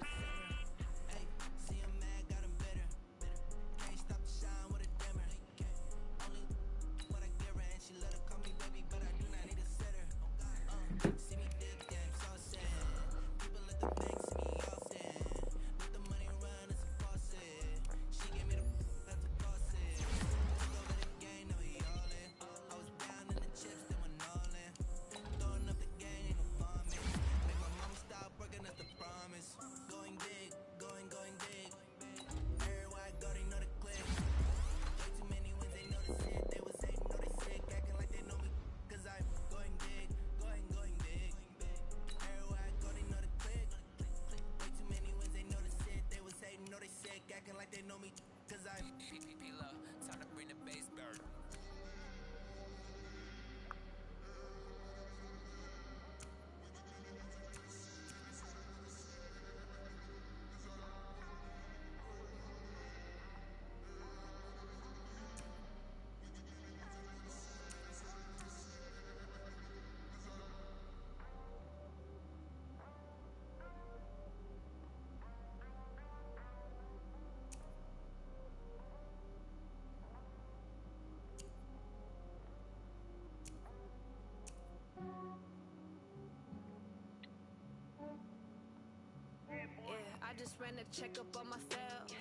I just ran a checkup on myself.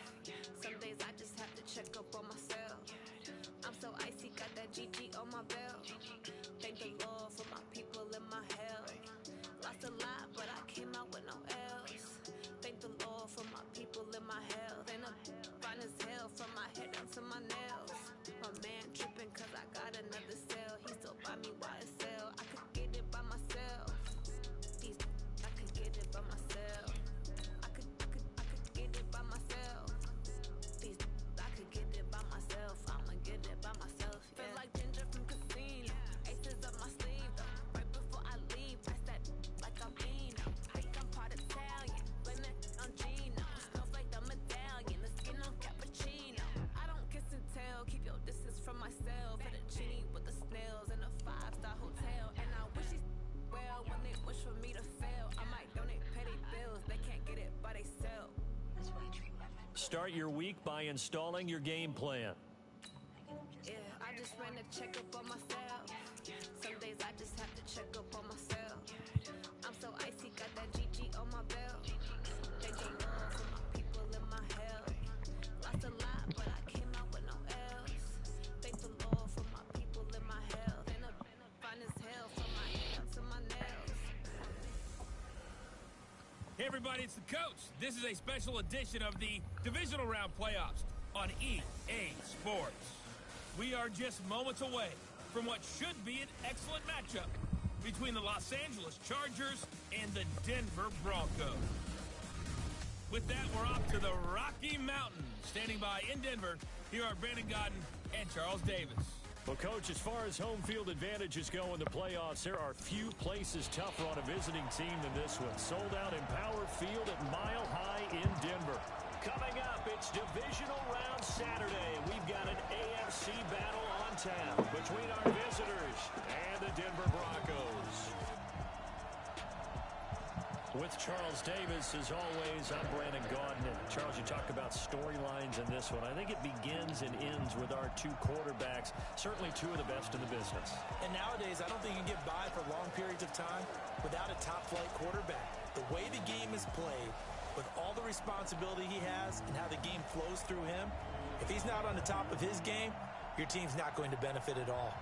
Some days I just have to check up on myself. I'm so icy, got that GG on my belt. Thank the Lord for my people and my health. Lost a lot, but I came out with no L's. Thank the Lord for my people and my health. And I'm fine as hell from my head down to my nails. My man tripping cause I got another cell. He still buy me YSL. I could get it by myself. I could get it by myself. I could get it by myself. I could get it by myself. I'ma get it by myself. Yeah. Feel like ginger from casino. Aces up my sleeve though. Right before I leave, I said like I'm Eno. I think I'm part Italian. Blame it on Gino. Smells like the medallion. The skin on cappuccino. I don't kiss and tell. Keep your distance from myself. Fettuccine with the snails in a 5-star hotel. And I wish he's well when they wish for me to fail. I might donate petty bills. They can't get it by they sell. That's why I treat my friends. Start your week by installing your game plan. Yeah, I just ran a checkup on myself. Some days I just have to check up on myself. I'm so icy, got that GG on my belt. Thank the Lord for my people and my health. Lost a lot, but I came out with no L's. Thank the Lord for my people and my health. And I'm fine as hell from my head down to my nails. Hey everybody, it's the coach. This is a special edition of the divisional round playoffs on EA Sports. We are just moments away from what should be an excellent matchup between the Los Angeles Chargers and the Denver Broncos. With that, we're off to the Rocky Mountains. Standing by in Denver, here are Brandon Godden and Charles Davis. Well, Coach, as far as home field advantages go in the playoffs, there are few places tougher on a visiting team than this one. Sold out Empower Field at Mile High in Denver. Coming up, it's divisional round Saturday. We've got an AFC battle on tap between our visitors and the Denver Broncos. With Charles Davis, as always, I'm Brandon Gaudin. Charles, you talk about storylines in this one. I think it begins and ends with our two quarterbacks, certainly two of the best in the business. And nowadays, I don't think you can get by for long periods of time without a top-flight quarterback. The way the game is played, with all the responsibility he has and how the game flows through him, if he's not on the top of his game, your team's not going to benefit at all.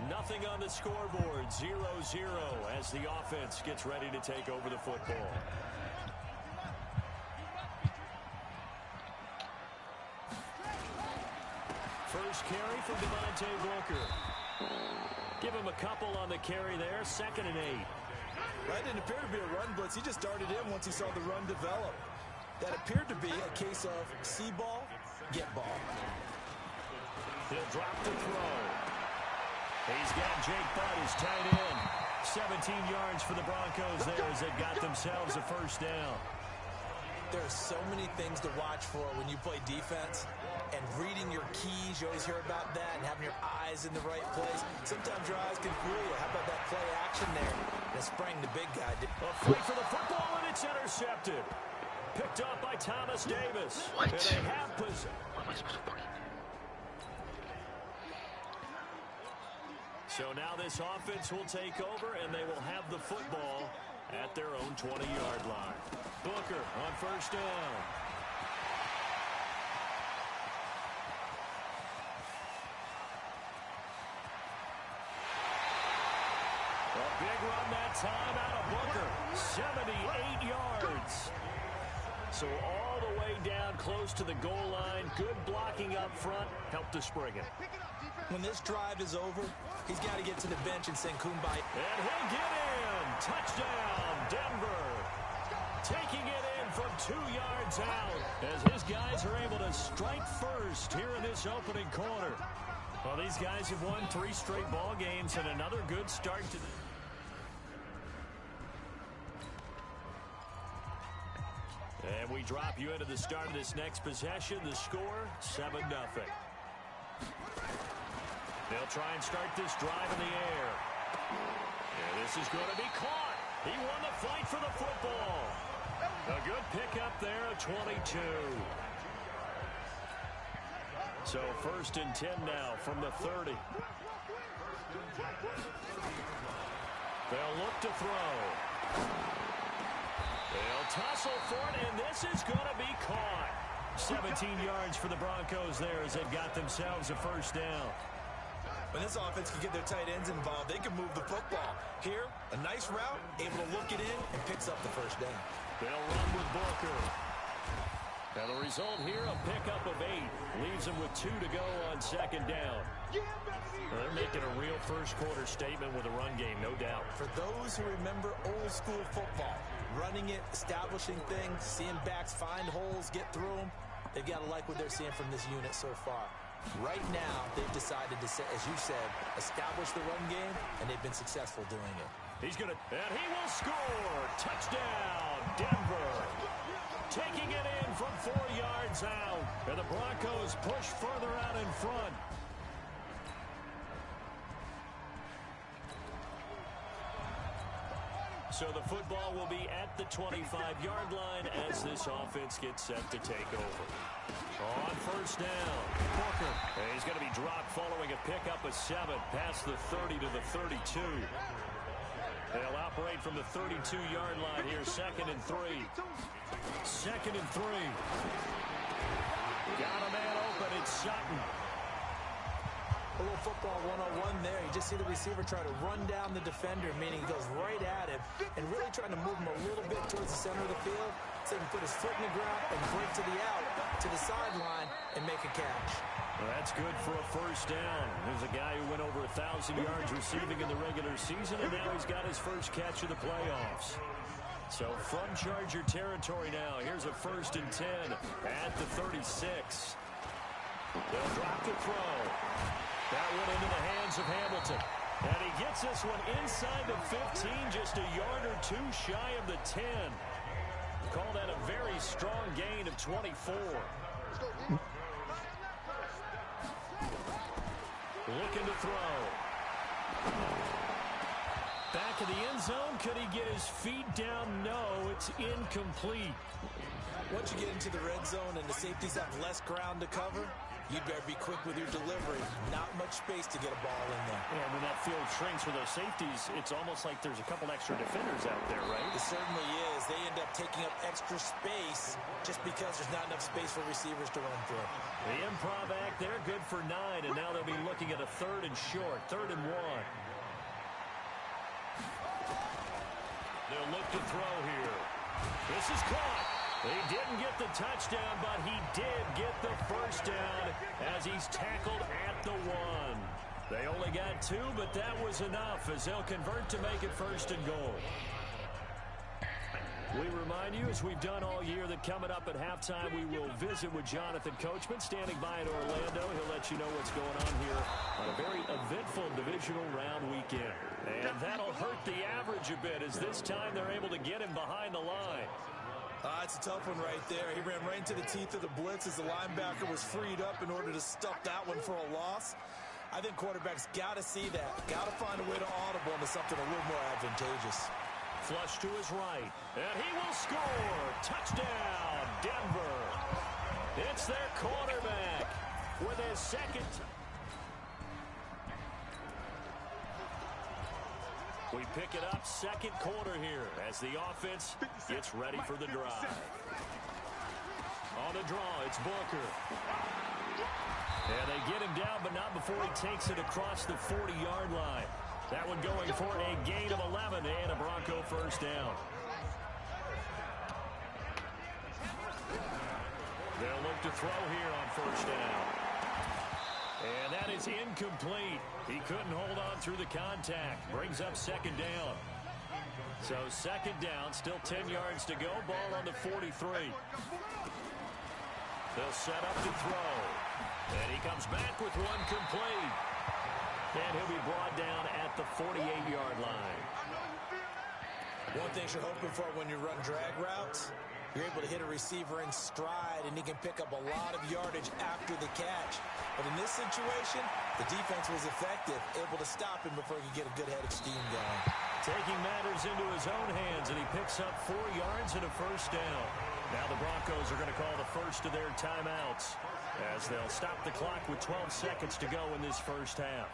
Nothing on the scoreboard, 0-0 as the offense gets ready to take over the football. First carry from Devontae Booker. Give him a couple on the carry there, 2nd and 8. That didn't appear to be a run blitz. He just darted in once he saw the run develop. That appeared to be a case of see ball, get ball. He'll drop the throw. He's got Jake Butt, his tight end. 17 yards for the Broncos there as they got themselves a first down. There are so many things to watch for when you play defense. And reading your keys, you always hear about that, and having your eyes in the right place. Sometimes your eyes can fool you. How about that play action there? And it sprang the big guy. A fight for the football, and it's intercepted. Picked up by Thomas Davis. What? And they have possession. What am I supposed to fucking... So now this offense will take over, and they will have the football at their own 20-yard line. Booker on first down. A big run that time out of Booker. 78 yards. So all the way down close to the goal line. Good blocking up front. Helped to spring it. When this drive is over, he's got to get to the bench and sing Kumbaya. And he'll get in. Touchdown, Denver. Taking it in from 2 yards out as his guys are able to strike first here in this opening quarter. Well, these guys have won 3 straight ball games and another good start to the... And we drop you into the start of this next possession. The score, 7-0. They'll try and start this drive in the air. And this is going to be caught. He won the fight for the football. A good pickup there of 22. So 1st and 10 now from the 30. They'll look to throw. They'll tussle for it, and this is going to be caught. 17 yards for the Broncos there as they've got themselves a first down. When this offense can get their tight ends involved, they can move the football. Here, a nice route, able to look it in, and picks up the first down. They'll run with Booker. Now the result here, a pickup of 8. Leaves them with 2 to go on 2nd down. They're making a real first quarter statement with a run game, no doubt. For those who remember old school football, running it, establishing things, seeing backs find holes, get through them, they've got to like what they're seeing from this unit so far. Right now, they've decided to, as you said, establish the run game, and they've been successful doing it. He's going to, and he will score. Touchdown, Denver. Taking it in from 4 yards out, and the Broncos push further out in front. So the football will be at the 25-yard line as this offense gets set to take over. On first down, Booker. He's going to be dropped following a pickup of 7 past the 30 to the 32. They'll operate from the 32-yard line here, 2nd and 3. 2nd and 3. Got a man open. It's Sutton. A little football 101 there. You just see the receiver try to run down the defender, meaning he goes right at him and really trying to move him a little bit towards the center of the field. so he can put his foot in the ground and break to the out, to the sideline, and make a catch. Well, that's good for a first down. There's a guy who went over 1,000 yards receiving in the regular season, and now he's got his first catch of the playoffs. So from Charger territory now, here's a 1st and 10 at the 36. They'll drop the throw. That went into the hands of Hamilton. And he gets this one inside the 15, just a yard or two shy of the 10. Call that a very strong gain of 24. Looking to throw. Back of the end zone. Could he get his feet down? No, it's incomplete. Once you get into the red zone and the safeties have less ground to cover, you'd better be quick with your delivery. Not much space to get a ball in there. Yeah, when that field shrinks for those safeties, it's almost like there's a couple extra defenders out there, right? It certainly is. They end up taking up extra space just because there's not enough space for receivers to run through. The improv act, they're good for 9, and now they'll be looking at a 3rd and short, 3rd and 1. They'll look to throw here. This is caught. He didn't get the touchdown, but he did get the first down as he's tackled at the 1. They only got 2, but that was enough as they'll convert to make it 1st and goal. We remind you, as we've done all year, that coming up at halftime, we will visit with Jonathan Coachman standing by in Orlando. He'll let you know what's going on here on a very eventful divisional round weekend. And that'll hurt the average a bit as this time they're able to get him behind the line. It's a tough one right there. He ran right into the teeth of the blitz as the linebacker was freed up in order to stuff that one for a loss. I think quarterbacks got to see that. Got to find a way to audible into something a little more advantageous. Flush to his right, and he will score. Touchdown, Denver. It's their quarterback with his second. We pick it up, second quarter here as the offense gets ready for the drive. On the draw, it's Booker. And they get him down, but not before he takes it across the 40-yard line. That one going for a gain of 11 and a Bronco first down. They'll look to throw here on first down. And that is incomplete. He couldn't hold on through the contact. Brings up second down. So second down, still 10 yards to go. Ball on the 43. They'll set up to throw. And he comes back with one complete. And he'll be brought down at the 48-yard line. One thing you're hoping for when you run drag routes, you're able to hit a receiver in stride, and he can pick up a lot of yardage after the catch. But in this situation, the defense was effective, able to stop him before he could get a good head of steam going. Taking matters into his own hands, and he picks up 4 yards and a first down. Now the Broncos are going to call the first of their timeouts as they'll stop the clock with 12 seconds to go in this first half.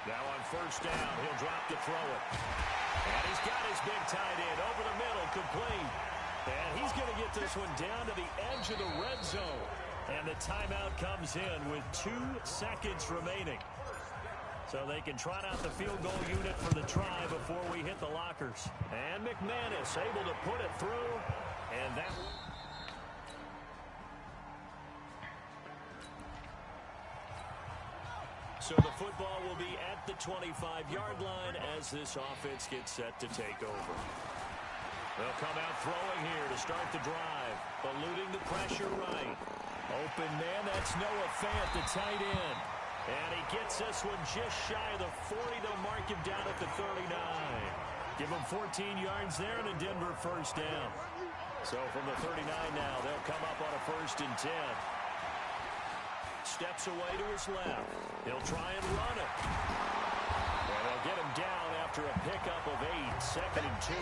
Now on first down, he'll drop to throw it. And he's got his big tight end over the middle, complete. And he's going to get this one down to the edge of the red zone. And the timeout comes in with 2 seconds remaining. So they can trot out the field goal unit for the try before we hit the lockers. And McManus able to put it through. And that... So the football will be at the 25-yard line as this offense gets set to take over. They'll come out throwing here to start the drive. Eluding the pressure right. Open man, that's Noah Fant, the tight end. And he gets this one just shy of the 40. They'll mark him down at the 39. Give him 14 yards there and a Denver first down. So from the 39 now, they'll come up on a 1st and 10. Steps away to his left. He'll try and run it. And they'll get him down after a pickup of 8. 2nd and 2.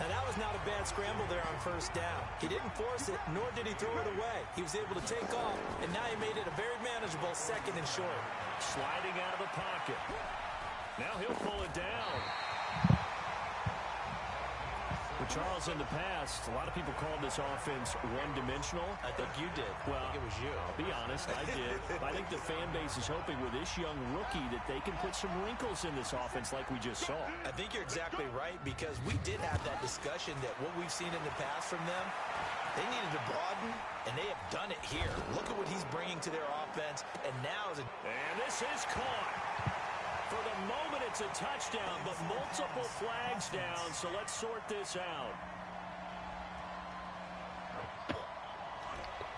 Now that was not a bad scramble there on first down. He didn't force it, nor did he throw it away. He was able to take off, and now he made it a very manageable 2nd and short. Sliding out of the pocket. Now he'll pull it down. Well, Charles, in the past, a lot of people called this offense one-dimensional. I think you did. Well, I think it was you. I'll be honest, I did. I think the fan base is hoping with this young rookie that they can put some wrinkles in this offense like we just saw. I think you're exactly right, because we did have that discussion that what we've seen in the past from them, they needed to broaden, and they have done it here. Look at what he's bringing to their offense, and now is And this is caught. For the moment, it's a touchdown, but multiple flags down, so let's sort this out.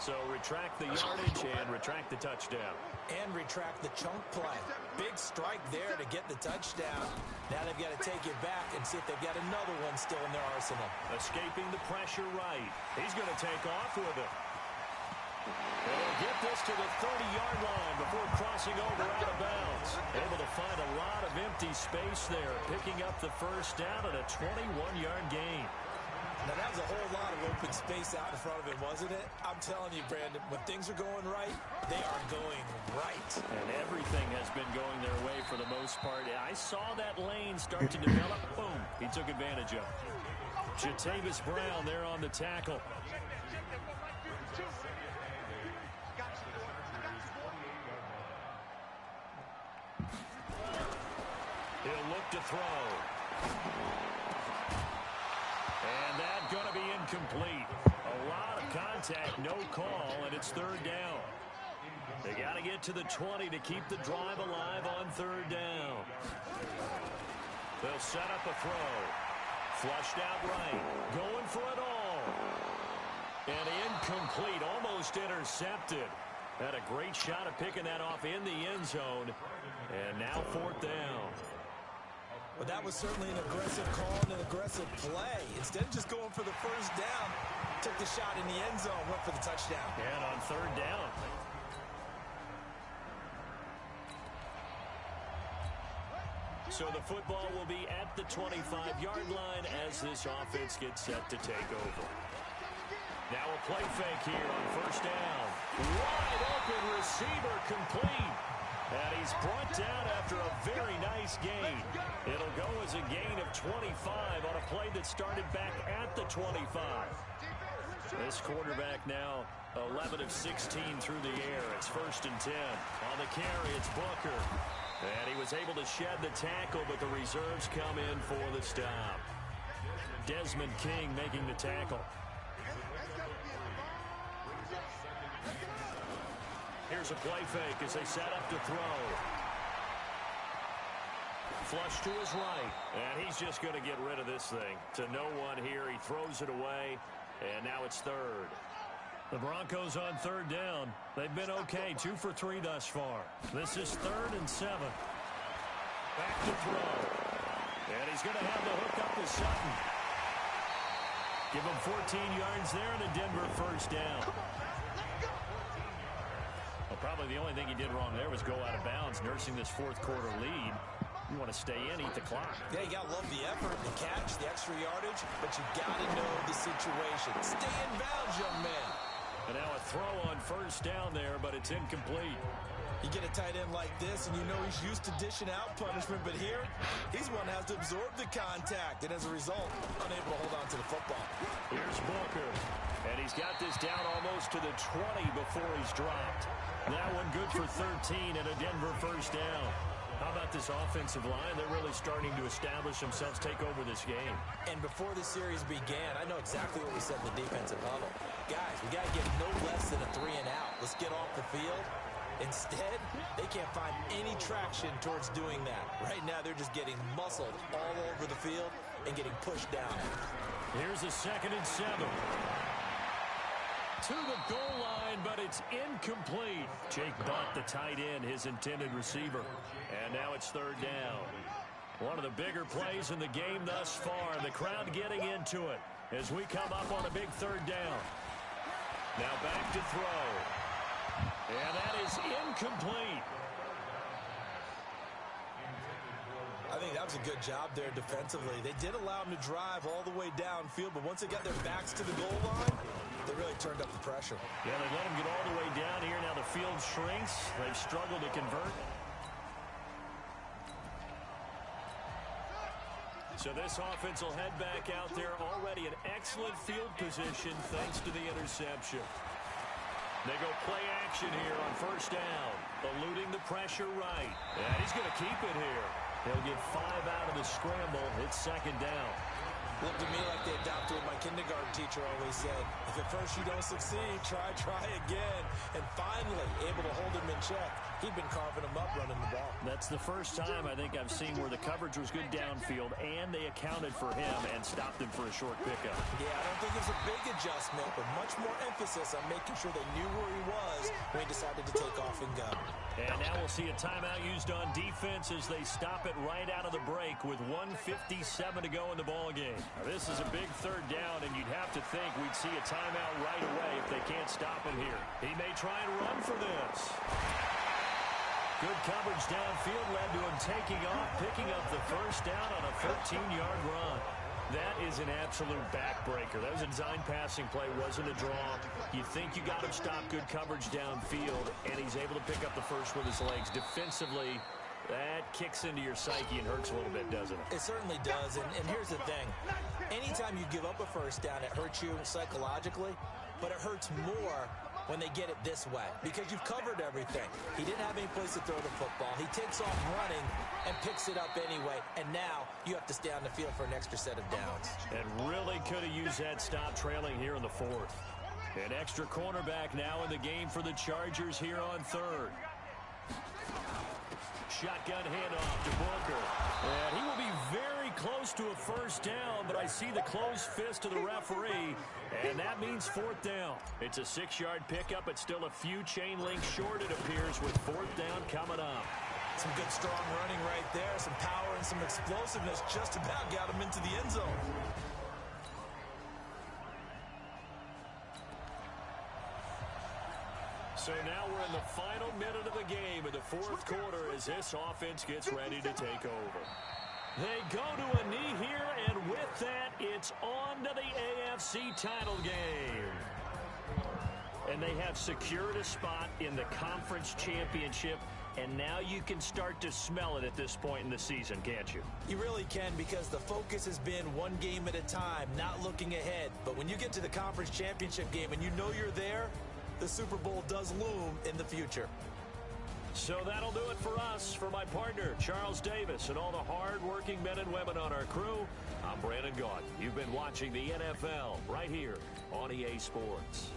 So retract the yardage and retract the touchdown. And retract the chunk play. Big strike there to get the touchdown. Now they've got to take it back and see if they've got another one still in their arsenal. Escaping the pressure right. He's going to take off with it. They'll get this to the 30-yard line before crossing over out of bounds. Able to find a lot of empty space there, picking up the first down at a 21-yard gain. Now, that was a whole lot of open space out in front of him, wasn't it? I'm telling you, Brandon, when things are going right, they are going right. And everything has been going their way for the most part. I saw that lane start to develop. Boom. He took advantage of it. Jatavis Brown there on the tackle. He'll look to throw. And that's going to be incomplete. A lot of contact, no call, and it's third down. They got to get to the 20 to keep the drive alive on third down. They'll set up a throw. Flushed out right. Going for it all. And incomplete, almost intercepted. Had a great shot at picking that off in the end zone. And now fourth down. Well, that was certainly an aggressive call and an aggressive play. Instead of just going for the first down, took the shot in the end zone, went for the touchdown. And on third down. So the football will be at the 25-yard line as this offense gets set to take over. Now a play fake here on first down. Wide open receiver complete. And he's brought down after a very nice gain. It'll go as a gain of 25 on a play that started back at the 25. This quarterback now 11 of 16 through the air. It's first and 10. On the carry, it's Booker. And he was able to shed the tackle, but the reserves come in for the stop. Desmond King making the tackle. Here's a play fake as they set up to throw. Flush to his right. And he's just going to get rid of this thing. To no one here. He throws it away. And now it's third. The Broncos on third down. They've been okay. 2 for 3 thus far. This is 3rd and 7. Back to throw. And he's going to have the hook up to Sutton. Give him 14 yards there and a Denver first down. Well, probably the only thing he did wrong there was go out of bounds, nursing this fourth quarter lead. You want to stay in, eat the clock. Yeah, you got to love the effort, the catch, the extra yardage, but you got to know the situation. Stay in bounds, young man. And now a throw on first down there, but it's incomplete. You get a tight end like this, and you know he's used to dishing out punishment, but here, he's one that has to absorb the contact, and as a result, unable to hold on to the football. Here's Booker, and he's got this down almost to the 20 before he's dropped. That one good for 13 and a Denver first down. How about this offensive line? They're really starting to establish themselves, take over this game. And before the series began, I know exactly what we said in the defensive huddle. Guys, we got to get no less than a 3 and out. Let's get off the field. Instead, they can't find any traction towards doing that. Right now, they're just getting muscled all over the field and getting pushed down. Here's a 2nd and 7. To the goal line, but it's incomplete. Jake Butt, the tight end, his intended receiver. And now it's third down. One of the bigger plays in the game thus far. The crowd getting into it as we come up on a big third down. Now back to throw. And that is incomplete. I think that was a good job there defensively. They did allow him to drive all the way downfield, but once they got their backs to the goal line, they really turned up the pressure. Yeah, they let him get all the way down here. Now the field shrinks. They've struggled to convert. So this offense will head back out there, already in excellent field position thanks to the interception. They go play action here on first down, eluding the pressure right. And he's going to keep it here. He'll get 5 out of the scramble. It's second down. Looked to me like they adopted what my kindergarten teacher always said. If at first you don't succeed, try again. And finally, able to hold him in check. He'd been carving him up running the ball. That's the first time I think I've seen where the coverage was good downfield and they accounted for him and stopped him for a short pickup. Yeah, I don't think it was a big adjustment, but much more emphasis on making sure they knew where he was when he decided to take off and go. And now we'll see a timeout used on defense as they stop it right out of the break with 1:57 to go in the ballgame. This is a big third down, and you'd have to think we'd see a timeout right away if they can't stop him here. He may try and run for this. Good coverage downfield led to him taking off, picking up the first down on a 13-yard run. That is an absolute backbreaker. That was a design passing play, wasn't a draw. You think you got him stopped, good coverage downfield, and he's able to pick up the first with his legs. Defensively, that kicks into your psyche and hurts a little bit, doesn't it? It certainly does, and here's the thing. Anytime you give up a first down, it hurts you psychologically, but it hurts more when they get it this way because you've covered everything. He didn't have any place to throw the football. He takes off running and picks it up anyway, and now you have to stay on the field for an extra set of downs. And really could have used that stop trailing here in the fourth. An extra cornerback now in the game for the Chargers here on third. Shotgun handoff to Booker. And he will be very close to a first down, but I see the closed fist of the referee, and that means fourth down. It's a 6-yard pickup. It's still a few chain links short, it appears, with fourth down coming up. Some good strong running right there. Some power and some explosiveness just about got him into the end zone. So now we're in the final minute of the game in the fourth quarter as this offense gets ready to take over. They go to a knee here, and with that, it's on to the AFC title game. And they have secured a spot in the conference championship, and now you can start to smell it at this point in the season, can't you? You really can, because the focus has been one game at a time, not looking ahead. But when you get to the conference championship game and you know you're there, the Super Bowl does loom in the future. So that'll do it for us. For my partner, Charles Davis, and all the hard-working men and women on our crew, I'm Brandon Gaudin. You've been watching the NFL right here on EA Sports.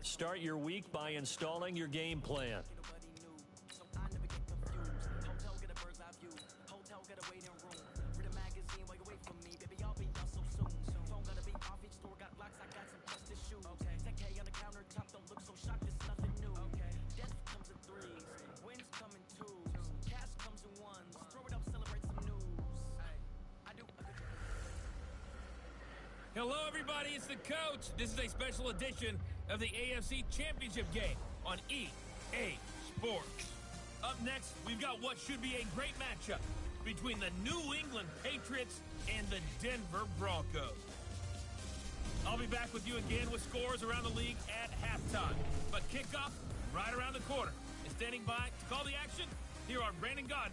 Start your week by installing your game plan. Hello, everybody. It's the coach. This is a special edition of the AFC Championship game on EA Sports. Up next, we've got what should be a great matchup between the New England Patriots and the Denver Broncos. I'll be back with you again with scores around the league at halftime. But kickoff right around the corner. And standing by to call the action, here are Brandon Gaudin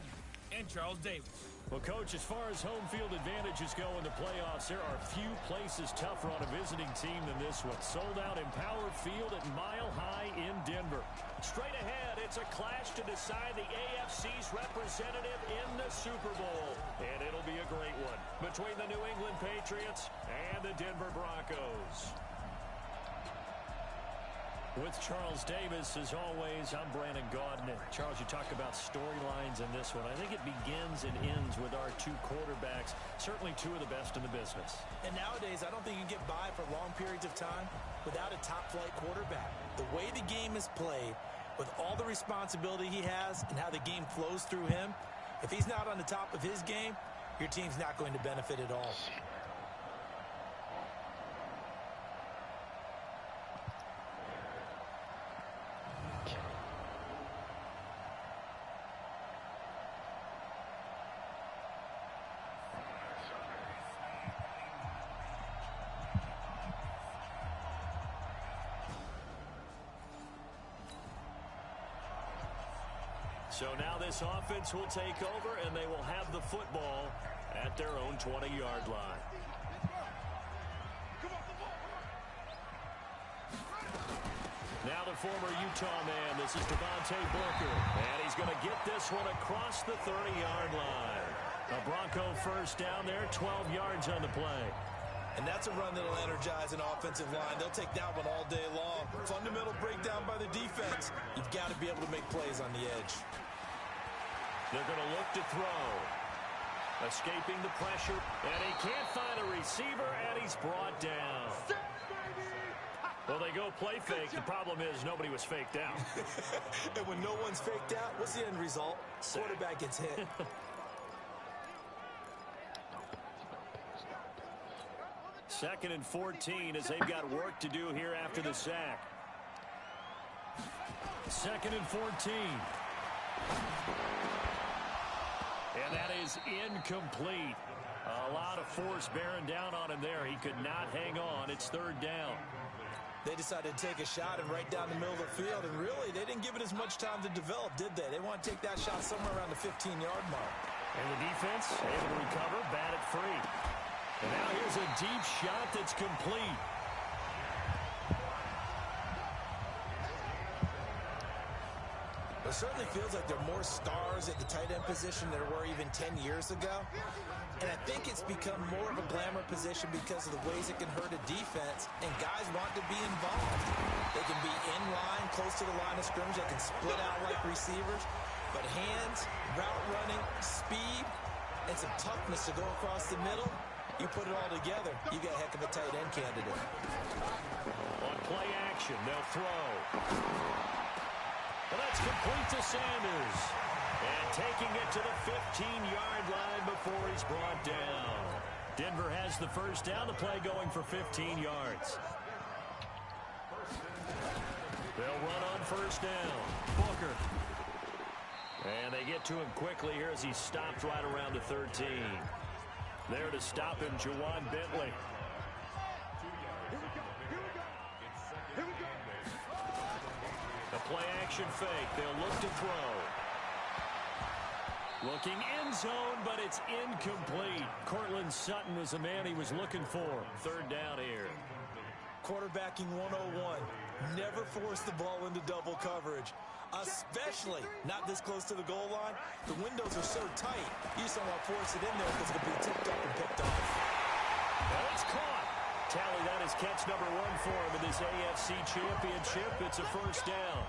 and Charles Davis. Well, Coach, as far as home field advantages go in the playoffs, there are few places tougher on a visiting team than this one. Sold out Empower Field at Mile High in Denver. Straight ahead, it's a clash to decide the AFC's representative in the Super Bowl. And it'll be a great one between the New England Patriots and the Denver Broncos. With Charles Davis, as always, I'm Brandon Gaudin. Charles, you talk about storylines in this one. I think it begins and ends with our two quarterbacks, certainly two of the best in the business. And nowadays, I don't think you can get by for long periods of time without a top-flight quarterback. The way the game is played, with all the responsibility he has and how the game flows through him, if he's not on the top of his game, your team's not going to benefit at all. So now this offense will take over, and they will have the football at their own 20-yard line. Now the former Utah man, this is Devontae Booker, and he's going to get this one across the 30-yard line. A Bronco first down there, 12 yards on the play. And that's a run that'll energize an offensive line. They'll take that one all day long. Fundamental breakdown by the defense. You've got to be able to make plays on the edge. They're going to look to throw. Escaping the pressure, and he can't find a receiver, and he's brought down. Well, they go play fake. The problem is nobody was faked out. And when no one's faked out, what's the end result? Quarterback gets hit. Second and 14 as they've got work to do here after the sack. Second and 14. And that is incomplete. A lot of force bearing down on him there. He could not hang on. It's third down. They decided to take a shot and right down the middle of the field, and really, they didn't give it as much time to develop, did they? They want to take that shot somewhere around the 15-yard mark. And the defense able to recover, bat it free. And now here's a deep shot that's complete. It certainly feels like there are more stars at the tight end position than there were even 10 years ago. And I think it's become more of a glamour position because of the ways it can hurt a defense, and guys want to be involved. They can be in line, close to the line of scrimmage. They can split out like receivers. But hands, route running, speed, and some toughness to go across the middle, you put it all together, you got a heck of a tight end candidate. On play action, they'll throw. Well, that's complete to Sanders. And taking it to the 15-yard line before he's brought down. Denver has the first down. The play going for 15 yards. They'll run on first down. Booker. And they get to him quickly here as he stopped right around the 13. There to stop him, Juwan Bentley. A play-action fake. They'll look to throw. Looking end zone, but it's incomplete. Cortland Sutton was the man he was looking for. Third down here. Quarterbacking 101. Never force the ball into double coverage, especially not this close to the goal line. The windows are so tight, you just don't want to force it in there because it'll be tipped up and picked off. And it's caught. Tally, that is catch number 1 for him in this AFC Championship. It's a first down.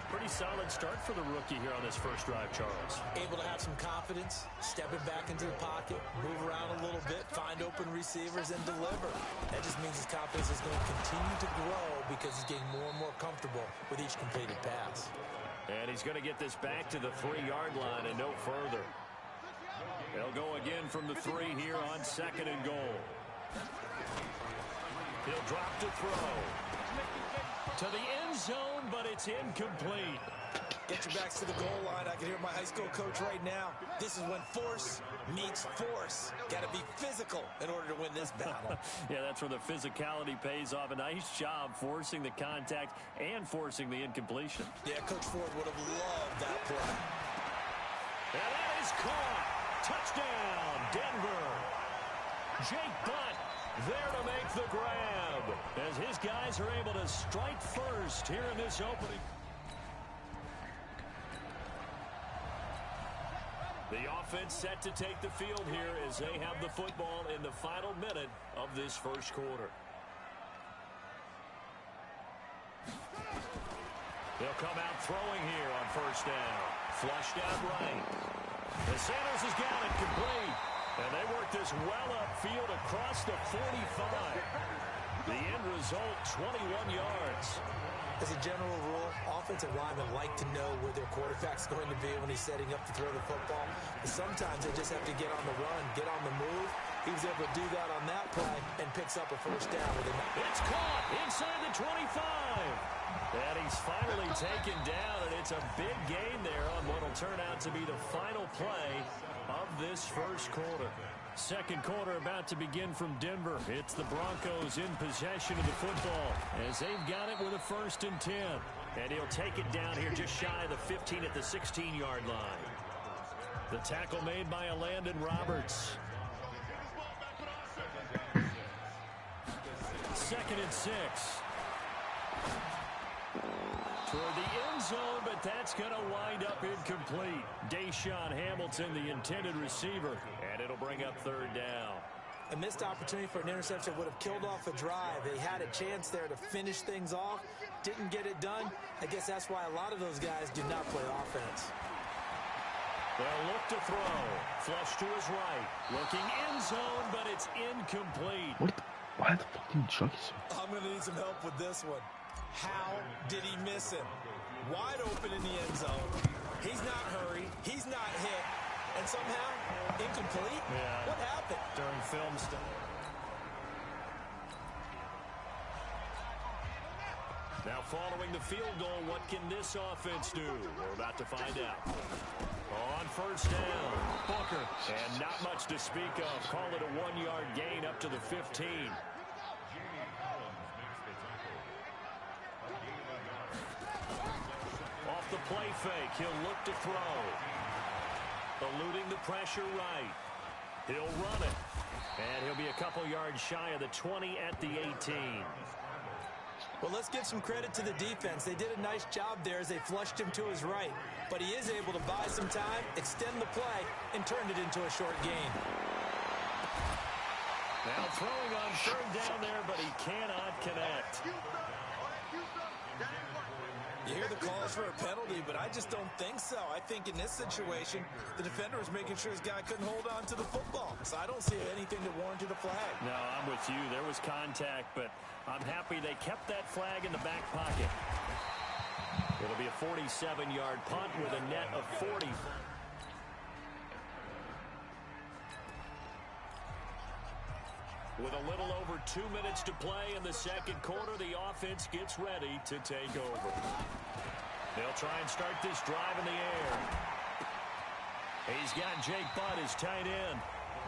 Pretty solid start for the rookie here on this first drive, Charles. Able to have some confidence, stepping back into the pocket, move around a little bit, find open receivers, and deliver. That just means his confidence is going to continue to grow because he's getting more and more comfortable with each completed pass. And he's going to get this back to the 3-yard line and no further. They'll go again from the 3 here on second and goal. He'll drop to throw. To the end zone, but it's incomplete. Get your backs to the goal line. I can hear my high school coach right now. This is when force meets force. Got to be physical in order to win this battle. Yeah, that's where the physicality pays off. A nice job forcing the contact and forcing the incompletion. Yeah, Coach Ford would have loved that play. And that is caught. Touchdown, Denver. Jake Butt there to make the grab as his guys are able to strike first here in this opening. The offense set to take the field here as they have the football in the final minute of this first quarter. They'll come out throwing here on first down. Flushed out right. And Sanders has got it complete. And they work this well upfield across the 45. The end result, 21 yards. As a general rule, offensive linemen like to know where their quarterback's going to be when he's setting up to throw the football. But sometimes they just have to get on the run, get on the move. He was able to do that on that play and picks up a first down. It's caught inside the 25. And he's finally taken down, and it's a big gain there on what will turn out to be the final play of this first quarter. Second quarter about to begin from Denver. It's the Broncos in possession of the football as they've got it with a 1st and 10. And he'll take it down here just shy of the 15 at the 16-yard line. The tackle made by Landon Roberts. 2nd and 6. Toward the end zone, but that's going to wind up incomplete. Deshaun Hamilton, the intended receiver, and it'll bring up 3rd down. A missed opportunity for an interception would have killed off a drive. They had a chance there to finish things off, didn't get it done. I guess that's why a lot of those guys do not play offense. They'll look to throw. Flush to his right. Looking end zone, but it's incomplete. Why the fuck did you chuck it? I'm going to need some help with this one. How did he miss him? Wide open in the end zone. He's not hurried. He's not hit. And somehow, incomplete? Yeah. What happened? During film stuff. Now following the field goal, what can this offense do? We're about to find out. On first down, Booker. And not much to speak of. Call it a 1-yard gain up to the 15. Off the play fake, he'll look to throw. Eluding the pressure right. He'll run it. And he'll be a couple yards shy of the 20 at the 18. Well, let's give some credit to the defense. They did a nice job there as they flushed him to his right. But he is able to buy some time, extend the play, and turn it into a short gain. Now throwing on 3rd down there, but he cannot connect. You hear the calls for a penalty, but I just don't think so. I think in this situation, the defender was making sure his guy couldn't hold on to the football. So I don't see anything that warranted a flag. No, I'm with you. There was contact, but I'm happy they kept that flag in the back pocket. It'll be a 47-yard punt with a net of 40. With a little over 2 minutes to play in the second quarter, the offense gets ready to take over. They'll try and start this drive in the air. He's got Jake Butt, his tight end.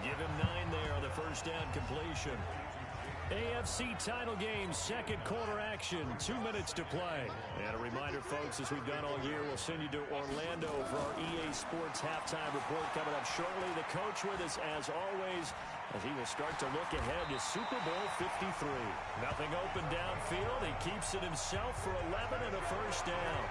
Give him 9 there on the first down completion. AFC title game, second quarter action, 2 minutes to play. And a reminder, folks, as we've done all year, we'll send you to Orlando for our EA Sports halftime report coming up shortly. The coach with us, as always, as he will start to look ahead to Super Bowl 53. Nothing open downfield. He keeps it himself for 11 and a first down.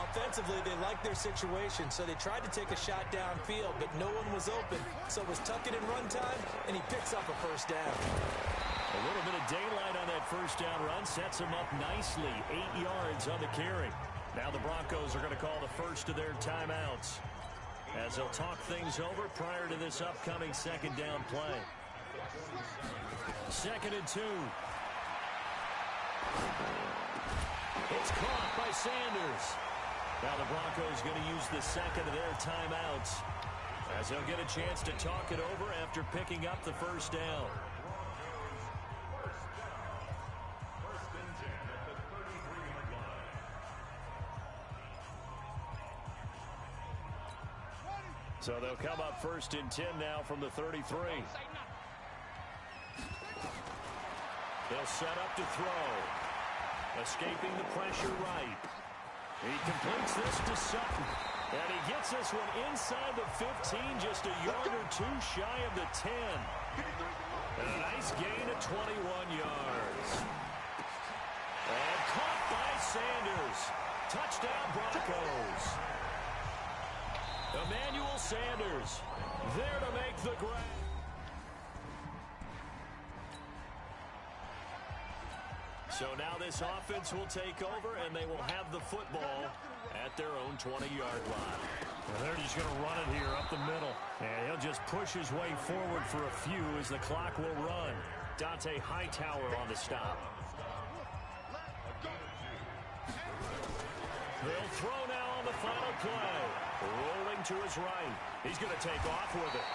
Offensively, they liked their situation, so they tried to take a shot downfield, but no one was open. So it was tuck it in run time, and he picks up a first down. A little bit of daylight on that first down run sets him up nicely. 8 yards on the carry. Now the Broncos are going to call the first of their timeouts as they'll talk things over prior to this upcoming second down play. 2nd and 2. It's caught by Sanders. Now the Broncos going to use the second of their timeouts as they'll get a chance to talk it over after picking up the first down. So they'll come up 1st and 10 now from the 33. They'll set up to throw. Escaping the pressure right. He completes this to Sutton. And he gets this one inside the 15, just a yard or 2 shy of the 10. And a nice gain of 21 yards. And caught by Sanders. Touchdown Broncos. Emmanuel Sanders there to make the grab. So now this offense will take over, and they will have the football at their own 20-yard line. Well, they're just going to run it here up the middle. And he'll just push his way forward for a few as the clock will run. Dante Hightower on the stop. They'll throw now on the final play. Rolling to his right. He's going to take off with it.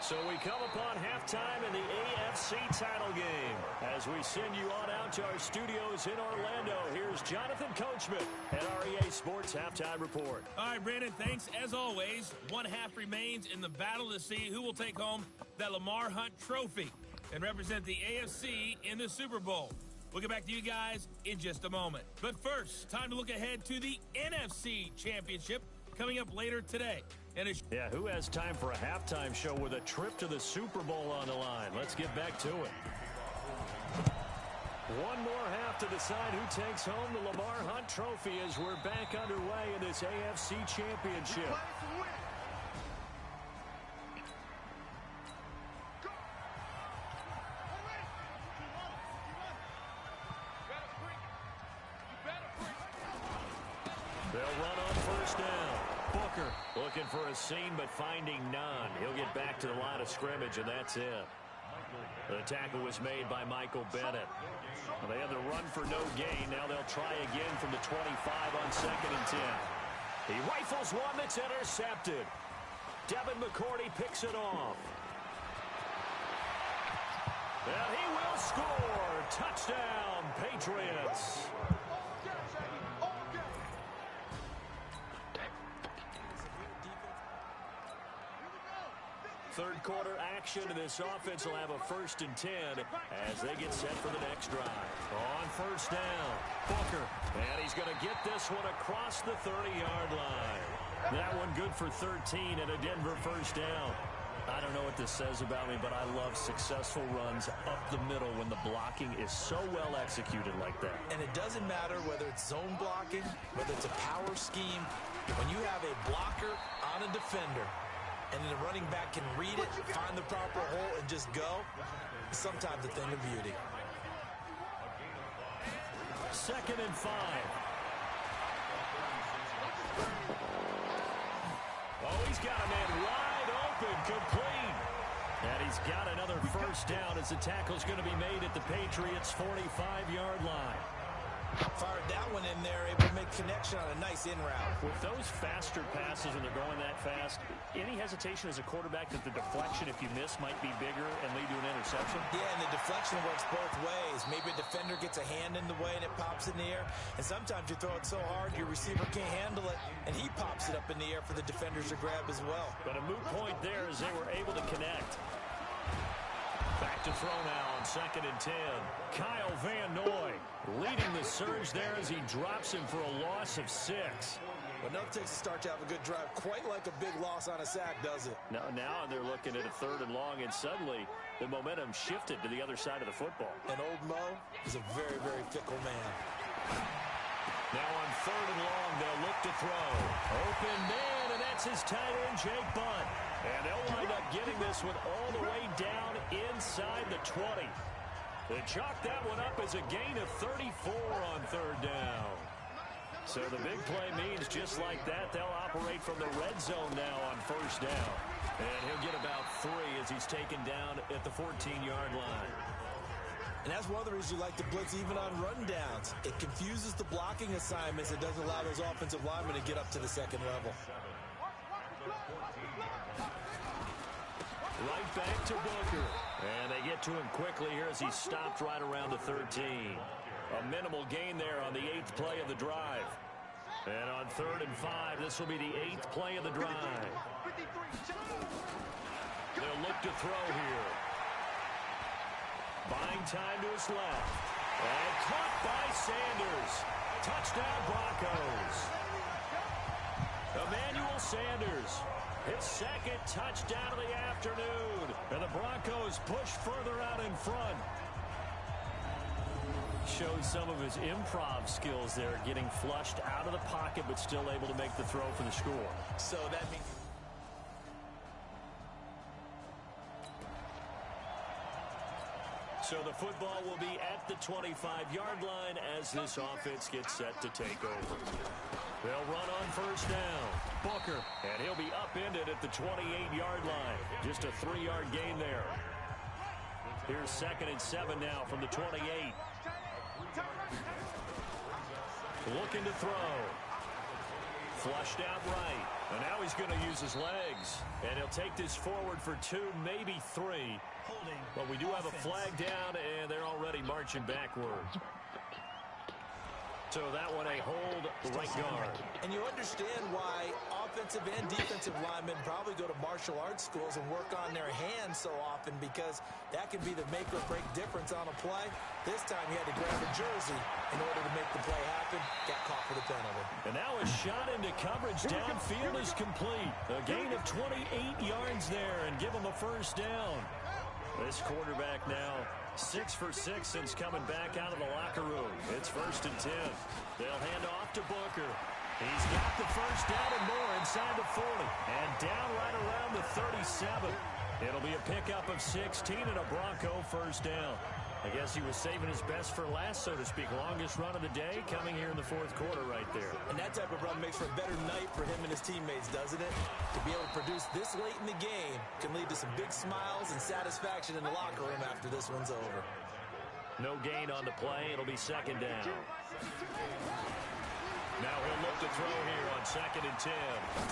So we come upon halftime in the AFC title game. As we send you on out to our studios in Orlando, here's Jonathan Coachman at our EA Sports Halftime Report. All right, Brandon, thanks. As always, one half remains in the battle to see who will take home that Lamar Hunt trophy and represent the AFC in the Super Bowl. We'll get back to you guys in just a moment. But first, time to look ahead to the NFC Championship coming up later today. Yeah, who has time for a halftime show with a trip to the Super Bowl on the line? Let's get back to it. One more half to decide who takes home the Lamar Hunt trophy as we're back underway in this AFC Championship. They'll run on first down. Booker looking for a seam, but finding none. He'll get back to the line of scrimmage, and that's it. The tackle was made by Michael Bennett. Well, they had the run for no gain. Now they'll try again from the 25 on 2nd and 10. He rifles one that's intercepted. Devin McCourty picks it off. And he will score. Touchdown, Patriots. Third quarter action, and this offense will have a 1st and 10 as they get set for the next drive. On first down, Booker, and he's going to get this one across the 30-yard line. That one good for 13 and a Denver first down. I don't know what this says about me, but I love successful runs up the middle when the blocking is so well executed like that. And it doesn't matter whether it's zone blocking, whether it's a power scheme. When you have a blocker on a defender, and the running back can read it, find the proper hole, and just go, sometimes a thing of beauty. 2nd and 5. Oh, he's got a man wide open, complete. And he's got another first down as the tackle's going to be made at the Patriots' 45-yard line. Fired that one in there, able to make connection on a nice in route. With those faster passes when they're going that fast, any hesitation as a quarterback that the deflection, if you miss, might be bigger and lead to an interception? Yeah, and the deflection works both ways. Maybe a defender gets a hand in the way and it pops in the air. And sometimes you throw it so hard your receiver can't handle it, and he pops it up in the air for the defenders to grab as well. But a moot point there as they were able to connect. Back to throw now on 2nd and 10. Kyle Van Noy leading the surge there as he drops him for a loss of 6. Well, nothing takes a start to have a good drive, quite like a big loss on a sack, does it? Now they're looking at a 3rd and long, and suddenly the momentum shifted to the other side of the football. And old Mo is a very, very fickle man. Now on 3rd and long, they'll look to throw. Open man, and that's his tight end, Jake Butt. And they'll wind up getting this one all the way down inside the 20. They chalk that one up as a gain of 34 on 3rd down. So the big play means just like that, they'll operate from the red zone now on 1st down. And he'll get about 3 as he's taken down at the 14-yard line. And that's one of the reasons you like to blitz even on rundowns. It confuses the blocking assignments. It doesn't allow those offensive linemen to get up to the 2nd level. Right back to Booker. And they get to him quickly here as he's stopped right around the 13. A minimal gain there on the 8th play of the drive. And on 3rd and 5, this will be the 8th play of the drive. They'll look to throw here. Buying time to his left. And caught by Sanders. Touchdown Broncos. Emmanuel Sanders. His 2nd touchdown of the afternoon. And the Broncos push further out in front. Showed some of his improv skills there, getting flushed out of the pocket, but still able to make the throw for the score. So that means... So the football will be at the 25-yard line as this offense gets set to take over. They'll run on first down. Booker, and he'll be upended at the 28-yard line. Just a 3-yard gain there. Here's 2nd and 7 now from the 28. Looking to throw. Flushed out right. And now he's going to use his legs. And he'll take this forward for 2, maybe 3. But we do have a flag down, and they're already marching backwards. So that one a hold right guard. And you understand why offensive and defensive linemen probably go to martial arts schools and work on their hands so often, because that can be the make or break difference on a play. This time he had to grab a jersey in order to make the play happen. Got caught for the penalty. And now a shot into coverage downfield is complete. A gain of 28 yards there and give him a first down. This quarterback now 6 for 6 since coming back out of the locker room. It's 1st and 10. They'll hand off to Booker. He's got the first down and more inside the 40. And down right around the 37. It'll be a pickup of 16 and a Bronco first down. I guess he was saving his best for last, so to speak. Longest run of the day coming here in the 4th quarter right there. And that type of run makes for a better night for him and his teammates, doesn't it? To be able to produce this late in the game can lead to some big smiles and satisfaction in the locker room after this one's over. No gain on the play. It'll be 2nd down. Now he'll look to throw here on 2nd and 10.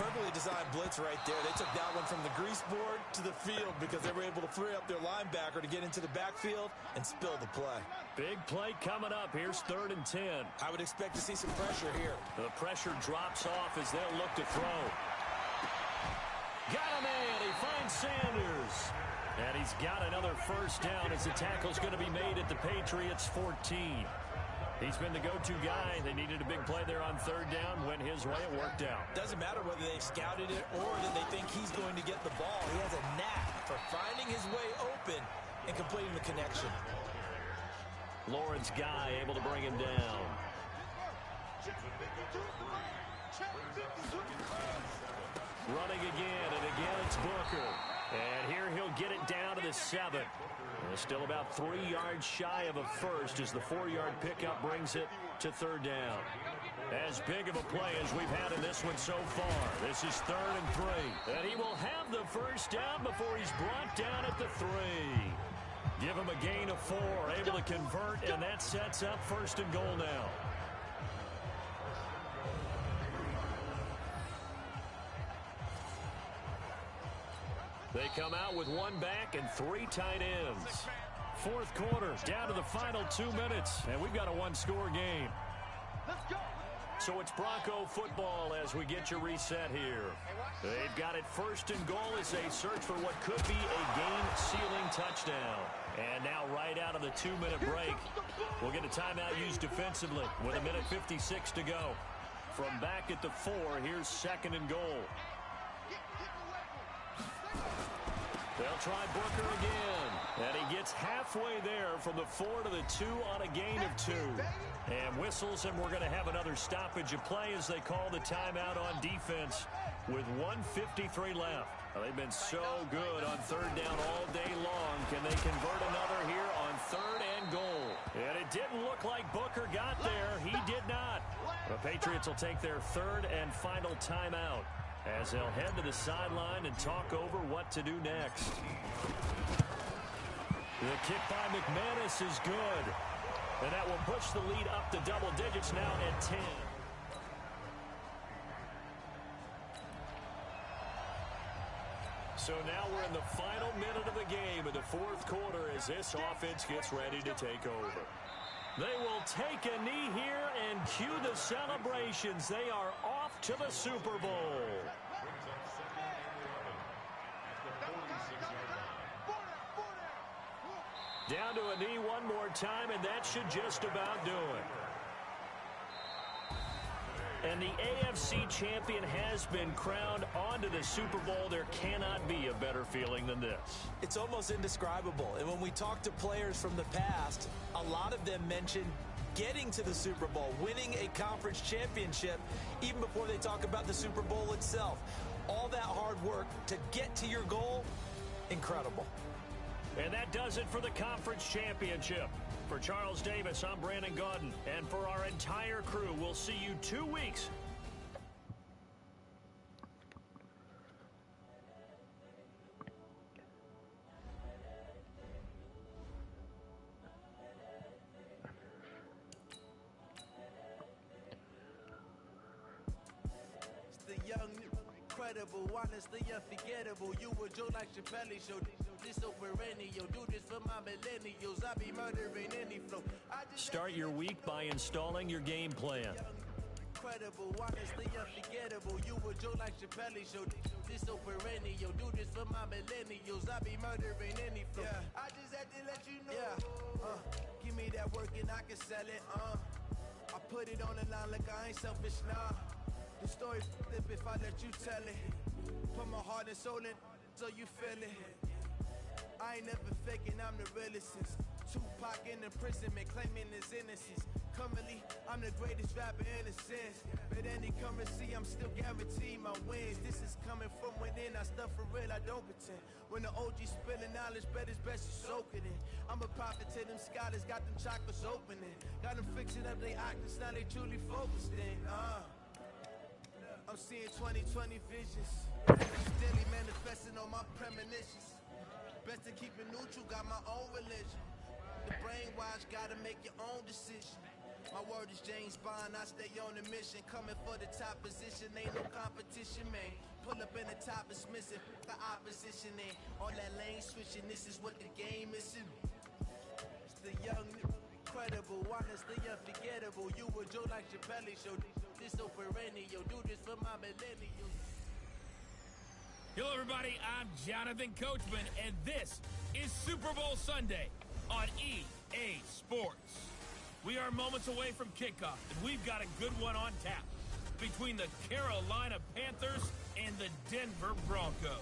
Perfectly designed blitz right there. They took that one from the grease board to the field because they were able to free up their linebacker to get into the backfield and spill the play. Big play coming up. Here's 3rd and 10. I would expect to see some pressure here. The pressure drops off as they'll look to throw. Got a man. He finds Sanders. And he's got another first down as the tackle's going to be made at the Patriots 14. He's been the go-to guy. They needed a big play there on 3rd down. Went his way. It worked out. Doesn't matter whether they scouted it or that they think he's going to get the ball. He has a knack for finding his way open and completing the connection. Lawrence Guy able to bring him down. Running again, and again it's Booker. And here he'll get it down to the 7. Still about 3 yards shy of a first as the 4-yard pickup brings it to 3rd down. As big of a play as we've had in this one so far. This is 3rd and 3. And he will have the first down before he's brought down at the 3. Give him a gain of 4, able to convert, and that sets up 1st and goal now. They come out with 1 back and 3 tight ends. 4th quarter, down to the final 2 minutes, and we've got a 1-score game. So it's Bronco football as we get your reset here. They've got it 1st and goal as they search for what could be a game-sealing touchdown. And now right out of the 2-minute break, we'll get a timeout used defensively with 1:56 to go. From back at the 4, here's 2nd and goal. They'll try Booker again. And he gets halfway there from the 4 to the 2 on a gain of 2. And whistles, and we're going to have another stoppage of play as they call the timeout on defense with 1:53 left. Well, they've been so good on 3rd down all day long. Can they convert another here on 3rd and goal? And it didn't look like Booker got there. He did not. The Patriots will take their 3rd and final timeout as they'll head to the sideline and talk over what to do next. The kick by McManus is good. And that will push the lead up to double digits now at 10. So now we're in the final minute of the game in the 4th quarter as this offense gets ready to take over. They will take a knee here and cue the celebrations. They are off to the Super Bowl. Down to a knee one more time, and that should just about do it. And the AFC champion has been crowned onto the Super Bowl. There cannot be a better feeling than this. It's almost indescribable. And when we talk to players from the past, a lot of them mention getting to the Super Bowl, winning a conference championship, even before they talk about the Super Bowl itself. All that hard work to get to your goal, incredible. And that does it for the conference championship. For Charles Davis, I'm Brandon Gaudin. And for our entire crew, we'll see you 2 weeks. Honestly unforgettable. You a joke like Chappelle Show. This so perennial. Do this for my millennials. I be murdering any flow. Start your week by installing your game plan. Incredible, honestly unforgettable. You a joke like Chappelle Show. This so perennial. Do this for my millennials. I be murdering any flow. I just had to let you know. Give me that work and I can sell it. I put it on the line like I ain't selfish, nah. The story flip if I let you tell it. Put my heart and soul in so you feel it. I ain't never faking, I'm the realest since Tupac in imprisonment, claiming his innocence. Currently, I'm the greatest rapper in a sense. But any currency, I'm still guaranteed my wins. This is coming from within, I stuff for real, I don't pretend. When the OG spilling knowledge, bet it's best you soak it in. I'm a prophet to them scholars, got them chakras opening. Got them fixing up they octaves, now they truly focused in. I'm seeing 2020 visions. Steadily manifesting on my premonitions. Best to keep it neutral, got my own religion. The brainwash, gotta make your own decision. My word is James Bond, I stay on a mission. Coming for the top position, ain't no competition, man. Pull up in the top, it's missing, the opposition ain't. All that lane switching, this is what the game is. It's the young, incredible, honestly unforgettable. You a joke like Chappelle Show. This so perennial, do this for my millennials. Hello, everybody. I'm Jonathan Coachman, and this is Super Bowl Sunday on EA Sports. We are moments away from kickoff, and we've got a good one on tap between the Carolina Panthers and the Denver Broncos.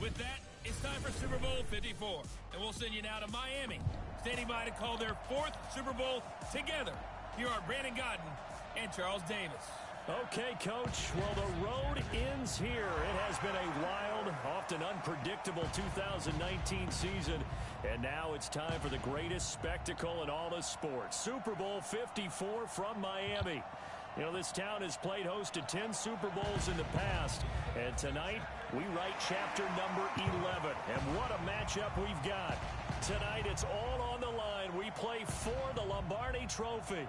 With that, it's time for Super Bowl 54, and we'll send you now to Miami, standing by to call their 4th Super Bowl together. Here are Brandon Gaudin and Charles Davis. Okay, Coach. Well, the road ends here. It has been a wild, often unpredictable 2019 season. And now it's time for the greatest spectacle in all of sports. Super Bowl 54 from Miami. You know, this town has played host to 10 Super Bowls in the past. And tonight, we write chapter number 11. And what a matchup we've got. Tonight, it's all on the line. We play for the Lombardi Trophy,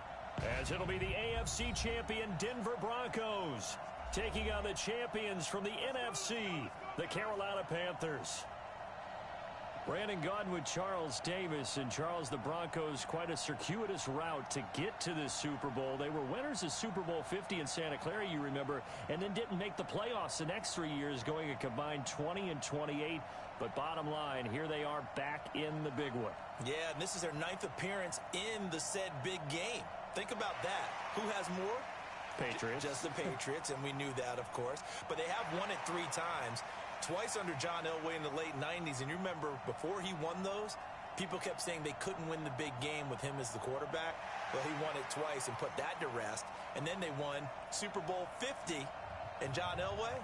as it'll be the AFC champion Denver Broncos taking on the champions from the NFC, the Carolina Panthers. Brandon Gaudin with Charles Davis. And Charles, the Broncos, quite a circuitous route to get to this Super Bowl. They were winners of Super Bowl 50 in Santa Clara, you remember, and then didn't make the playoffs the next 3 years, going a combined 20-28. But bottom line, here they are back in the big one. Yeah, and this is their 9th appearance in the said big game. Think about that. Who has more? Patriots. Just the Patriots, and we knew that, of course. But they have won it 3 times. Twice under John Elway in the late 90s. And you remember, before he won those, people kept saying they couldn't win the big game with him as the quarterback. Well, he won it twice and put that to rest. And then they won Super Bowl 50, and John Elway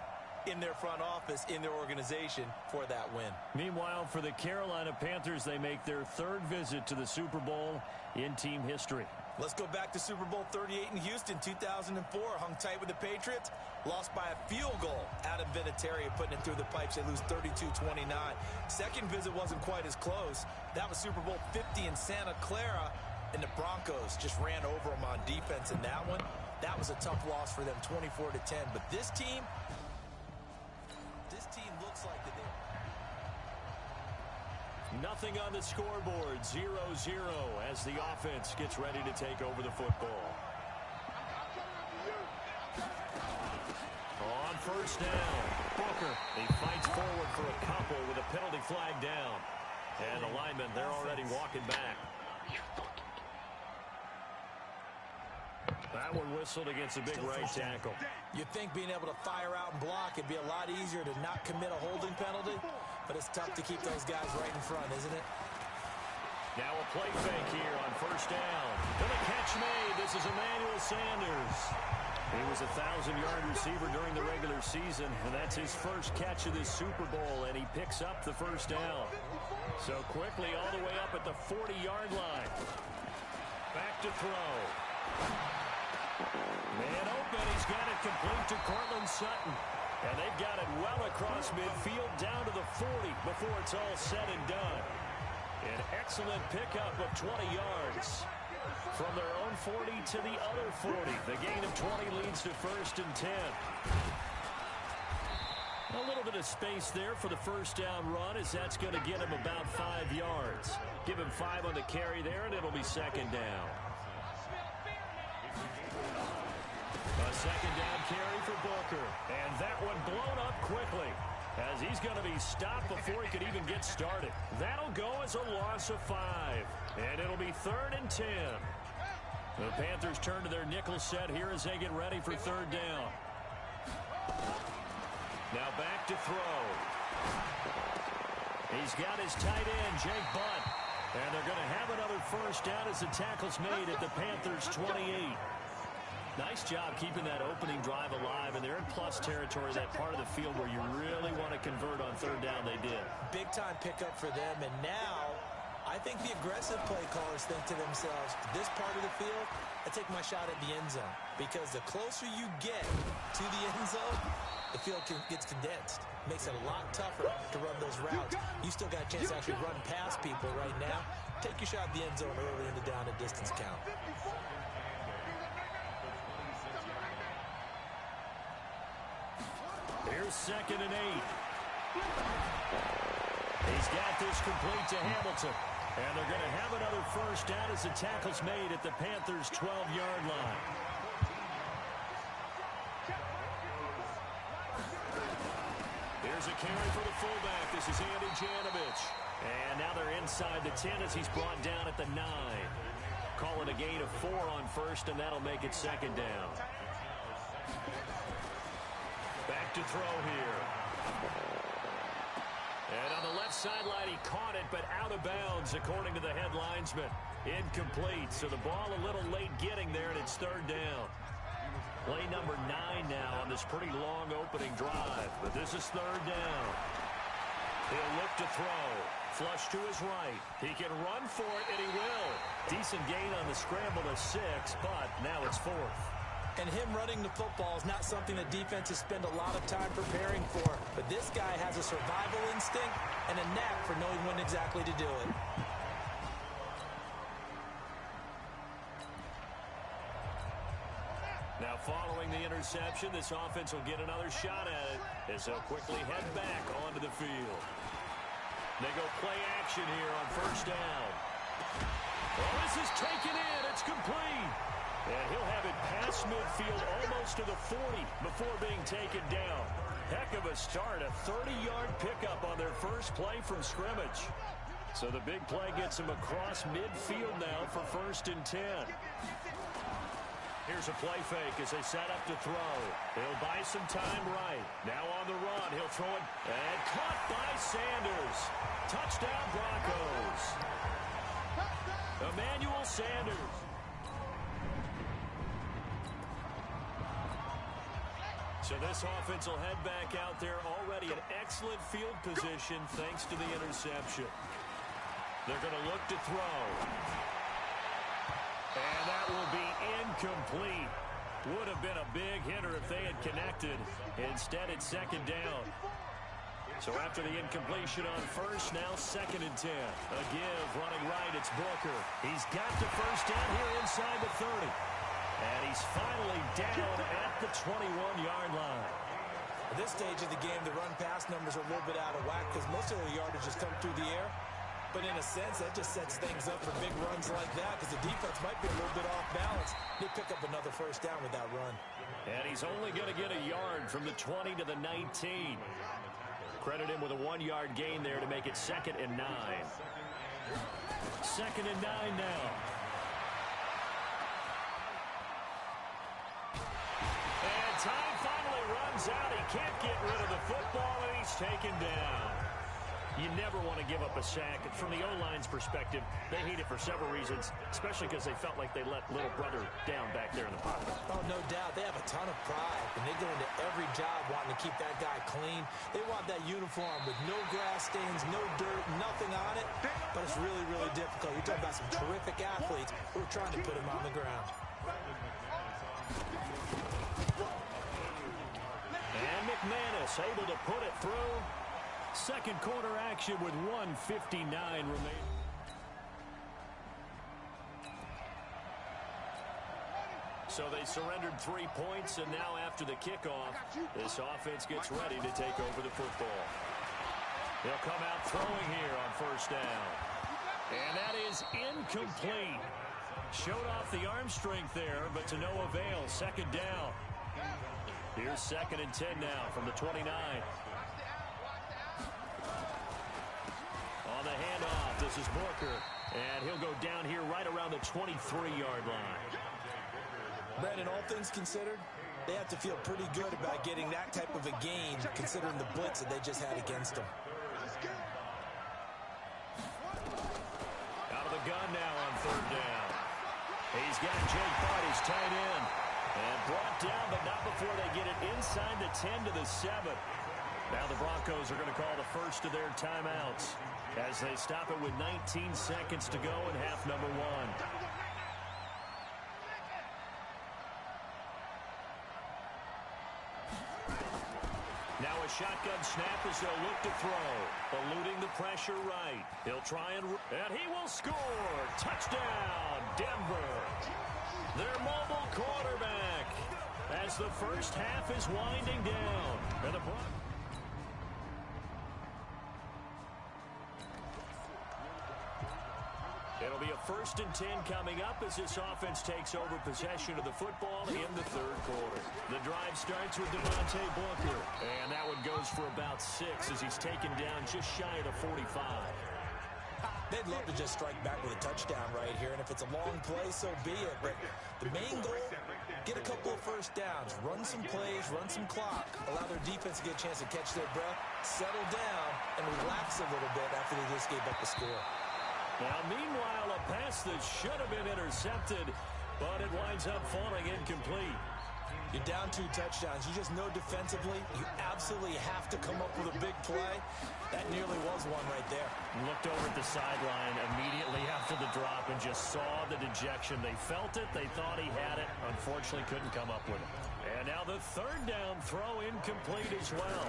in their front office, in their organization for that win. Meanwhile, for the Carolina Panthers, they make their 3rd visit to the Super Bowl in team history. Let's go back to Super Bowl 38 in Houston, 2004. Hung tight with the Patriots. Lost by a field goal. Adam Vinatieri putting it through the pipes. They lose 32-29. Second visit wasn't quite as close. That was Super Bowl 50 in Santa Clara. And the Broncos just ran over them on defense in that one. That was a tough loss for them, 24-10. But this team looks like the day. Nothing on the scoreboard, 0-0 as the offense gets ready to take over the football. On first down, Booker, he fights forward for a couple with a penalty flag down. And the linemen, they're already walking back. That one whistled against a big right tackle. You'd think being able to fire out and block, it'd be a lot easier to not commit a holding penalty, but it's tough to keep those guys right in front, isn't it? Now a play fake here on first down. And the catch made. This is Emmanuel Sanders. He was a 1,000-yard receiver during the regular season, and that's his first catch of this Super Bowl, and he picks up the first down. So quickly all the way up at the 40-yard line. Back to throw. Man open. He's got it complete to Cortland Sutton. And they've got it well across midfield down to the 40 before it's all said and done. An excellent pickup of 20 yards. From their own 40 to the other 40. The gain of 20 leads to first and 10. A little bit of space there for the first down run, as that's going to get him about 5 yards. Give him 5 on the carry there, and it'll be second down. A second down carry for Booker. And that one blown up quickly, as he's going to be stopped before he could even get started. That'll go as a loss of 5. And it'll be third and 10. The Panthers turn to their nickel set here as they get ready for third down. Now back to throw. He's got his tight end, Jake Butt. And they're going to have another first down as the tackle's made at the Panthers' 28. Nice job keeping that opening drive alive, and they're in plus territory, that part of the field where you really want to convert on third down. They did. Big-time pickup for them, and now I think the aggressive play callers think to themselves, this part of the field, I take my shot at the end zone, because the closer you get to the end zone, the field gets condensed. Makes it a lot tougher to run those routes. You still got a chance to actually run past people right now. Take your shot at the end zone early in the down and distance count. Here's second and 8. He's got this complete to Hamilton. And they're going to have another first down as the tackle's made at the Panthers' 12-yard line. Here's a carry for the fullback. This is Andy Janovich. And now they're inside the 10 as he's brought down at the 9. Calling a gain of 4 on first, and that'll make it second down. Back to throw here. And on the left sideline, he caught it, but out of bounds, according to the head linesman. Incomplete, so the ball a little late getting there, and it's third down. Play number 9 now on this pretty long opening drive, but this is third down. He'll look to throw. Flush to his right. He can run for it, and he will. Decent gain on the scramble to 6, but now it's 4th. And him running the football is not something that defenses spend a lot of time preparing for. But this guy has a survival instinct and a knack for knowing when exactly to do it. Now following the interception, this offense will get another shot at it as they'll quickly head back onto the field. They go play action here on first down. Oh, this is taken in. It's complete. And he'll have it past midfield almost to the 40 before being taken down. Heck of a start, a 30-yard pickup on their first play from scrimmage. So the big play gets him across midfield now for first and 10. Here's a play fake as they set up to throw. He'll buy some time right. Now on the run, he'll throw it. And caught by Sanders. Touchdown Broncos. Emmanuel Sanders. So this offense will head back out there, already in excellent field position thanks to the interception. They're going to look to throw. And that will be incomplete. Would have been a big hitter if they had connected. Instead, it's second down. So after the incompletion on first, now second and 10. A give, running right, it's Booker. He's got the first down here inside the 30. And he's finally down at the 21-yard line. At this stage of the game, the run-pass numbers are a little bit out of whack because most of the yardage has come through the air. But in a sense, that just sets things up for big runs like that because the defense might be a little bit off balance. They pick up another first down with that run. And he's only going to get a yard from the 20 to the 19. Credit him with a 1-yard gain there to make it second and 9. Second and 9 now. And time finally runs out. He can't get rid of the football, and he's taken down. You never want to give up a sack. From the O-line's perspective, they hate it for several reasons, especially because they felt like they let little brother down back there in the pocket. Oh, no doubt. They have a ton of pride, and they go into every job wanting to keep that guy clean. They want that uniform with no grass stains, no dirt, nothing on it, but it's really, really difficult. You're talking about some terrific athletes who are trying to put him on the ground. And McManus able to put it through. Second quarter action with 1:59 remaining. So they surrendered 3 points, and now after the kickoff, this offense gets ready to take over the football. They'll come out throwing here on first down. And that is incomplete. Showed off the arm strength there, but to no avail. Second down. Here's 2nd and 10 now from the 29. On the handoff, this is Booker. And he'll go down here right around the 23-yard line. Brandon, all things considered, they have to feel pretty good about getting that type of a gain, considering the blitz that they just had against them. Out of the gun now on 3rd down. He's got Jake Butt, his tight end. And brought down, but not before they get it inside the 10 to the 7. Now the Broncos are going to call the first of their timeouts as they stop it with 19 seconds to go in half number 1. Now a shotgun snap as they'll look to throw. Eluding the pressure right. He'll try and he will score. Touchdown, Denver. Their mobile quarterback as the first half is winding down. And the It'll be a 1st and 10 coming up as this offense takes over possession of the football in the 3rd quarter. The drive starts with Devontae Booker, and that one goes for about 6 as he's taken down just shy of the 45. They'd love to just strike back with a touchdown right here, and if it's a long play, so be it. But the main goal, get a couple of first downs, run some plays, run some clock, allow their defense to get a chance to catch their breath, settle down, and relax a little bit after they just gave up the score. Now, meanwhile, a pass that should have been intercepted, but it winds up falling incomplete. You're down 2 touchdowns. You just know defensively you absolutely have to come up with a big play. That nearly was one right there. Looked over at the sideline immediately after the drop and just saw the dejection. They felt it. They thought he had it. Unfortunately, couldn't come up with it. And now the 3rd down throw incomplete as well.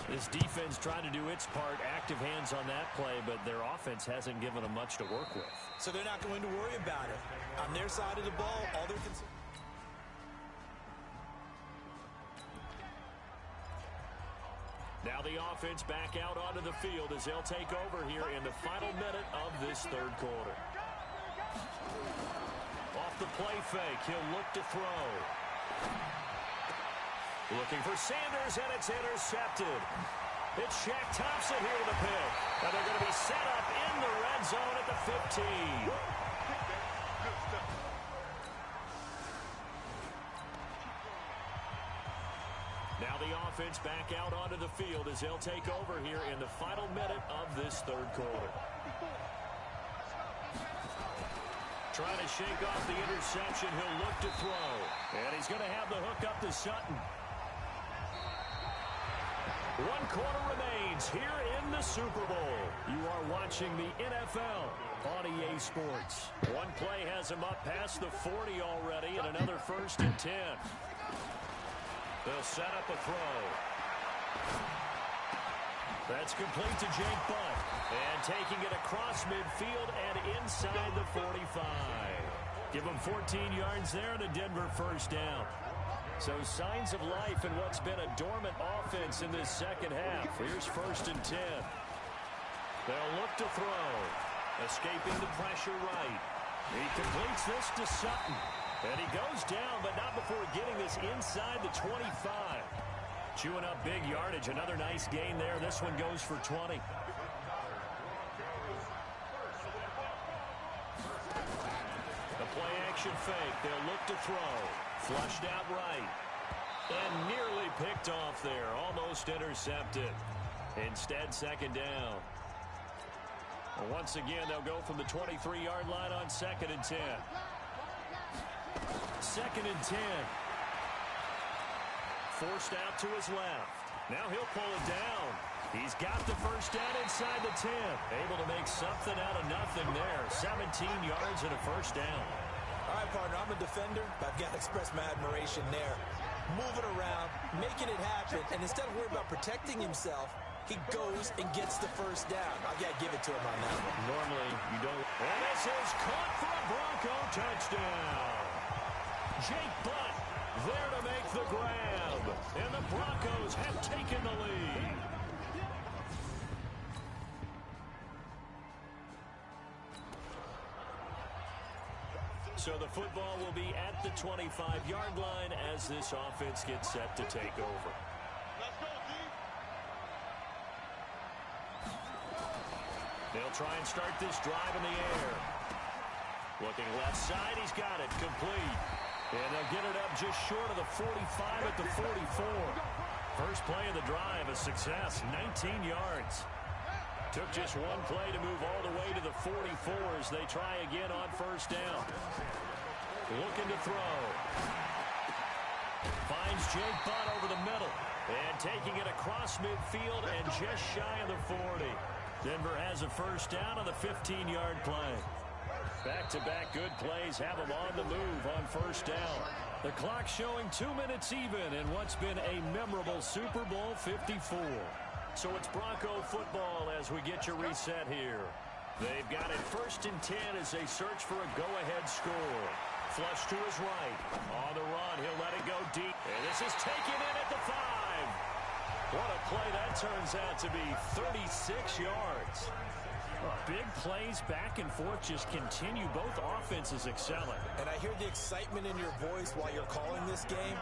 This defense trying to do its part, active hands on that play, but their offense hasn't given them much to work with. So they're not going to worry about it. On their side of the ball, all they're concerned. Now the offense back out onto the field as they'll take over here in the final minute of this 3rd quarter. Off the play fake, he'll look to throw. Looking for Sanders, and it's intercepted. It's Shaq Thompson here with a pick. And they're going to be set up in the red zone at the 15. Now the offense back out onto the field as they'll take over here in the final minute of this 3rd quarter. Trying to shake off the interception, he'll look to throw. And he's going to have the hook up to Sutton. 1 quarter remains here in the Super Bowl. You are watching the NFL on EA Sports. One play has him up past the 40 already, and another 1st and 10. They'll set up a throw. That's complete to Jake Butt. And taking it across midfield and inside the 45. Give him 14 yards there and a Denver 1st down. So signs of life in what's been a dormant offense in this 2nd half. Here's 1st and 10. They'll look to throw. Escaping the pressure right. He completes this to Sutton. And he goes down, but not before getting this inside the 25. Chewing up big yardage. Another nice gain there. This one goes for 20. The play action fake. They'll look to throw. Flushed out right. And nearly picked off there. Almost intercepted. Instead, 2nd down. Once again, they'll go from the 23-yard line on 2nd and 10. 2nd and 10. Forced out to his left. Now he'll pull it down. He's got the first down inside the 10. Able to make something out of nothing there. 17 yards and a first down. All right, partner, I'm a defender, but I've got to express my admiration there. Moving around, making it happen, and instead of worrying about protecting himself, he goes and gets the first down. I've got to give it to him on that one. Normally, you don't. And this is caught for a Bronco touchdown. Jake Butt there to make the grab. And the Broncos have taken the lead. So the football will be at the 25-yard line as this offense gets set to take over. Let's go, D. They'll try and start this drive in the air. Looking left side, he's got it complete. And they'll get it up just short of the 45 at the 44. First play of the drive, a success, 19 yards. Took just one play to move all the way to the 44 as they try again on first down. Looking to throw. Finds Jake Butt over the middle. And taking it across midfield and just shy of the 40. Denver has a first down on the 15-yard play. Back-to-back good plays have them on the move on first down. The clock showing 2 minutes even in what's been a memorable Super Bowl 54. So it's Bronco football as we get your reset here. They've got it 1st and 10 as they search for a go-ahead score. Flush to his right. On the run, he'll let it go deep. And this is taken in at the 5. What a play that turns out to be, 36 yards. Big plays back and forth just continue. Both offenses excelling. And I hear the excitement in your voice while you're calling this game.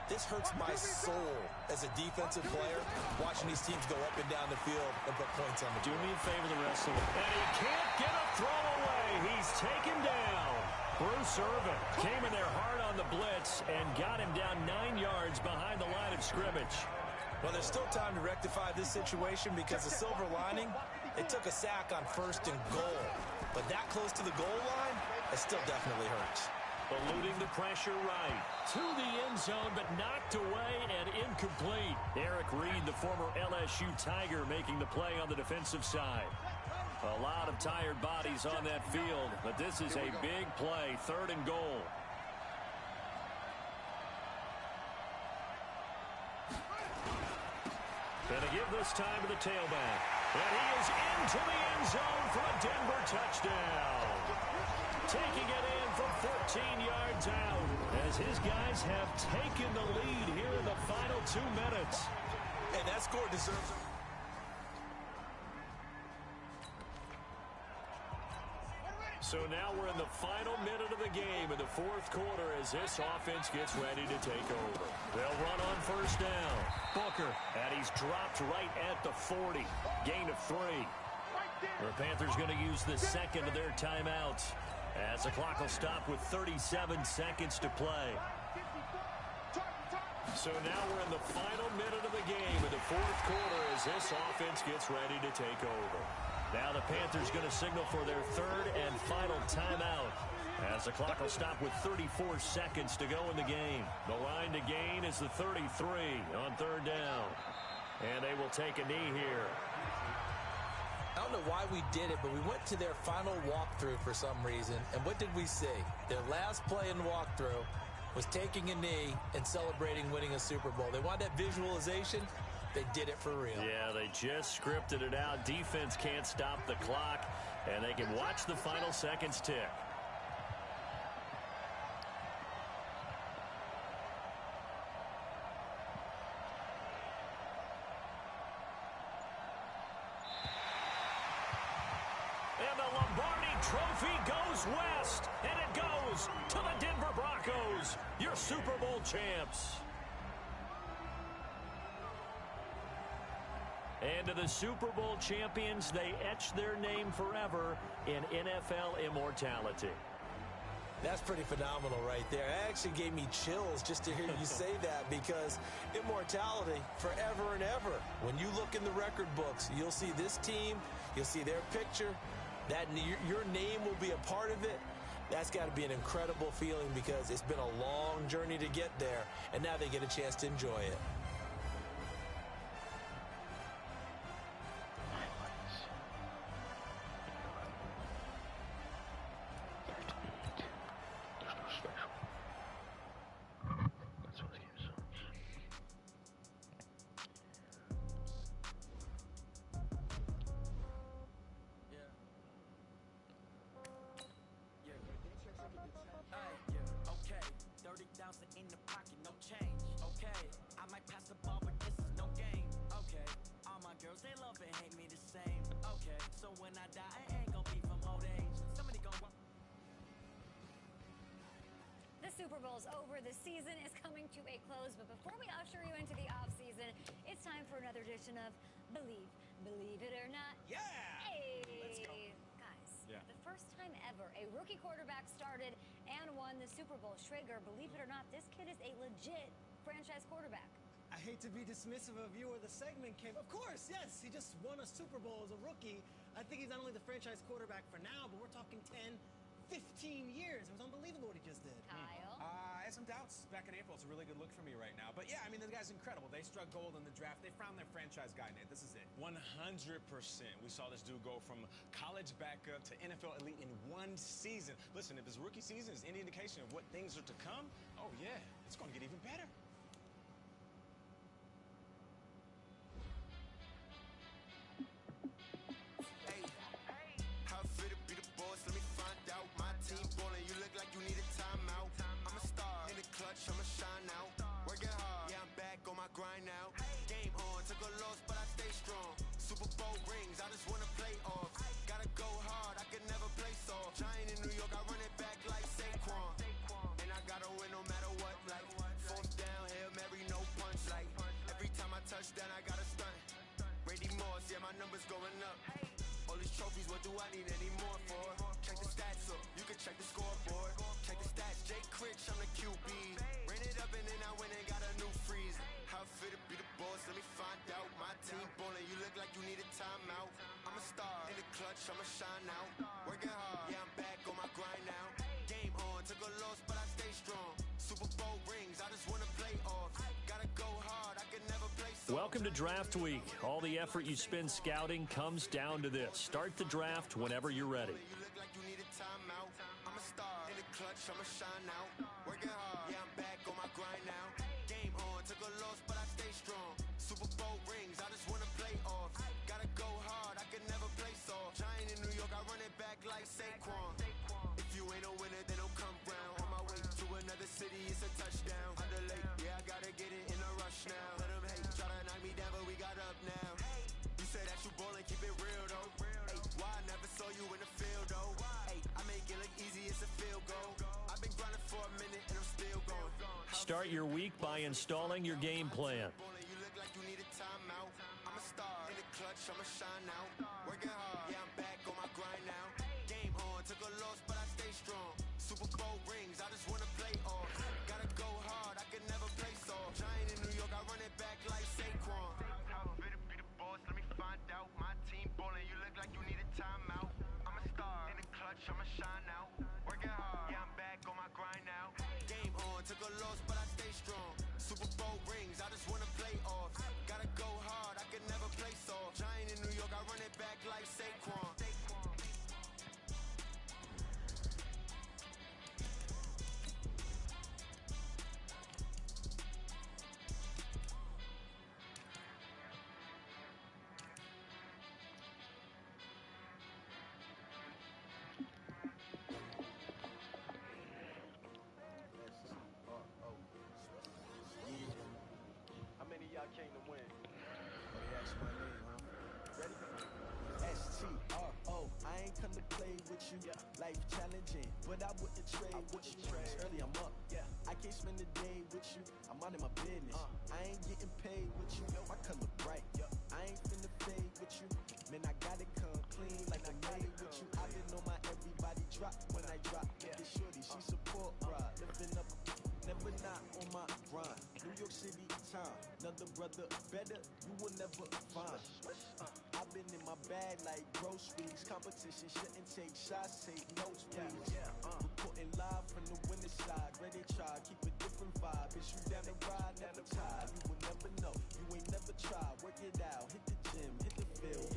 This hurts my soul as a defensive player, watching these teams go up and down the field and put points on the board. Do me a favor the rest of it. And he can't get a throw away. He's taken down. Bruce Irvin came in there hard on the blitz and got him down 9 yards behind the line of scrimmage. Well, there's still time to rectify this situation because the silver lining, they took a sack on 1st and goal. But that close to the goal line, it still definitely hurts. Eluding the pressure right. To the end zone, but knocked away and incomplete. Eric Reed, the former LSU Tiger, making the play on the defensive side. A lot of tired bodies on that field, but this is a big play. 3rd and goal. Gonna give this time to the tailback. And he is into the end zone for a Denver touchdown. Taking it in from 14 yards out as his guys have taken the lead here in the final 2 minutes. And that score deserves it. So now we're in the final minute of the game in the 4th quarter as this offense gets ready to take over. They'll run on first down. Booker, and he's dropped right at the 40. Gain of 3. The Panthers going to use the second of their timeouts as the clock will stop with 37 seconds to play. So now we're in the final minute of the game in the 4th quarter as this offense gets ready to take over. Now the Panthers going to signal for their 3rd and final timeout as the clock will stop with 34 seconds to go in the game. The line to gain is the 33 on 3rd down. And they will take a knee here. I don't know why we did it, but we went to their final walkthrough for some reason. And what did we see? Their last play in walkthrough was taking a knee and celebrating winning a Super Bowl. They want that visualization. They did it for real. Yeah, they just scripted it out. Defense can't stop the clock, and they can watch the final seconds tick. And the Lombardi Trophy goes west, and it goes to the Denver Broncos, your Super Bowl champs. And to the Super Bowl champions, they etch their name forever in NFL immortality. That's pretty phenomenal right there. It actually gave me chills just to hear you say that because immortality forever and ever. When you look in the record books, you'll see this team, you'll see their picture, That your name will be a part of it. That's got to be an incredible feeling because it's been a long journey to get there, and now they get a chance to enjoy it. Super Bowl's over. The season is coming to a close, but before we usher you into the offseason, it's time for another edition of Believe It or Not. Yeah! Hey! Let's go. Guys, Yeah. the first time ever a rookie quarterback started and won the Super Bowl. Schrager, believe it or not, this kid is a legit franchise quarterback. I hate to be dismissive of you or the segment, Kim. Of course, yes, he just won a Super Bowl as a rookie. I think he's not only the franchise quarterback for now, but we're talking 10, 15 years. It was unbelievable what he just did. Kyle? I have some doubts. Back in April, it's a really good look for me right now. But yeah, I mean, the guy's incredible. They struck gold in the draft. They found their franchise guy, Nate. This is it. 100%. We saw this dude go from college backup to NFL elite in one season. Listen, if his rookie season is any indication of what things are to come, oh yeah, it's going to get even better. I'ma shine out, working hard, yeah, I'm back on my grind now. Game on, took a loss, but I stay strong. Super Bowl rings, I just wanna play off. Gotta go hard, I can never play soft. Giant in New York, I run it back like Saquon. And I gotta win no matter what, like fourth down, Hail Mary, no punch. Like every time I touch down, I gotta stunt. Brady Moss, yeah, my numbers going up. All these trophies, what do I need any more for? Check the stats up, you can check the scoreboard. Check the stats, Jake Critch, I'm the QB. Ran it up and then I went and got a new freeze. How fit to be the boss, let me find out. My team ballin', you look like you need a timeout. I'm a star, in the clutch, I'ma shine out. Working hard, yeah, I'm back on my grind now. Game on, took a loss, but I stay strong. Super Bowl rings, I just wanna play off. Gotta go hard, I can never play soft. Welcome to Draft Week. All the effort you spend scouting comes down to this. Start the draft whenever you're ready. You look like you need a timeout. I'm a star, in the clutch, I'ma shine out. Working hard, yeah, I'm back on my grind now. Game on, took a loss, but I stay strong. Super Bowl rings, I just wanna play off. Gotta go hard, I can never play soft. Giant in New York, I run it back like Saquon. If you ain't a winner, then don't come round. On my way to another city, it's a touchdown. Underlay, yeah, I gotta get it in a rush now. Let them hate, try to knock me down, but we got up now. You say that you ballin', keep it real though. Ay, why I never saw you in the field though? Ay, I make it look easy, it's a field goal. I've been grinding for a minute and I'm still going. Start your week by installing your game plan. You look like you need a timeout. I'm a star, in the clutch, I'ma shine out. Working hard, yeah, I'm back on my grind now. Game on, took a loss, but I stay strong. Super Bowl rings, I just wanna play off. Gotta go hard, I can never play soft. Giant in New York, I run it back like Saquon. How fit to be the boss, let me find out. My team ballin', you look like you need a timeout. I'm a star, in the clutch, I'ma shine out. Working hard, yeah, I'm back on my grind now. Game on, took a loss, but I stay strong. Super Bowl rings, I just wanna play off. Gotta go hard, I can never play soft. Giant in New York, I run it back like Saquon. How many of y'all came to win? S-T-R-O, I ain't come to play with you. Life challenging, but I wouldn't trade with you. It's early, I'm up. I can't spend the day with you. I'm minding my business. I ain't getting paid with you. My color bright. I ain't finna fade with you. Man, I gotta come clean like I made with you. I been on my everybody drop when I drop. This shorty, she support ride. Living up, never not on my grind. New York City time, another brother better, you will never find. I've been in my bag like groceries. Competition shouldn't take shots, take notes, please. Reporting live from the winning side. Ready try, keep a different vibe. Is you down the ride, never tired. You will never know, you ain't never tried. Work it out, hit the gym, hit the field.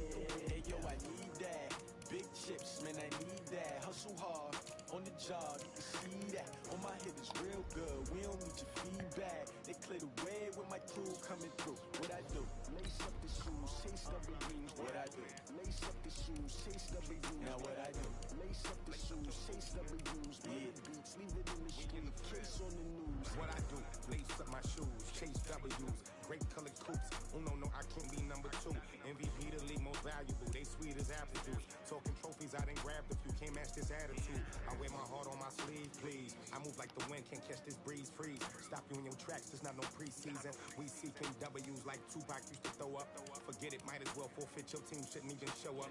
Hey yo, I need that. Big chips, man, I need that. Hustle hard, on the job, you can see that. On my head is real good, we don't need your feedback. They clear the way with my crew coming through. What I do? Lace up the shoes, chase W's. What I do? Lace up the shoes, chase W's. Now what I do? Lace up the shoes, chase W's. Murder beats, leave it in the street, case on the news. What I do? Lace up my shoes, chase W's. Great colored coops. Oh no, I can't be number 2. MVP the league most valuable. They sweet as apple juice. Talking trophies, I done grabbed a few. Can't match this attitude. I wear my heart on my sleeve, please. I move like the wind, can't catch this breeze. Freeze. Stop you in your tracks. There's not no preseason. We seeking W's like Tupac used to throw up. Forget it, might as well forfeit. Your team shouldn't even show up.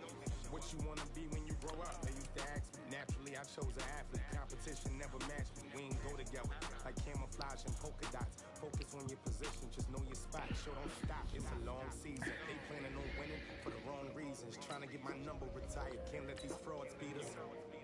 What you wanna be when you grow up? They used to ask me. Naturally, I chose an athlete. Competition never matched me. We ain't go together like camouflage and polka dots. Focus on your position, just know your spot. Show don't stop. It's a long season. They planning on winning for the wrong reasons. Trying to get my number retired. Can't let these frauds beat us.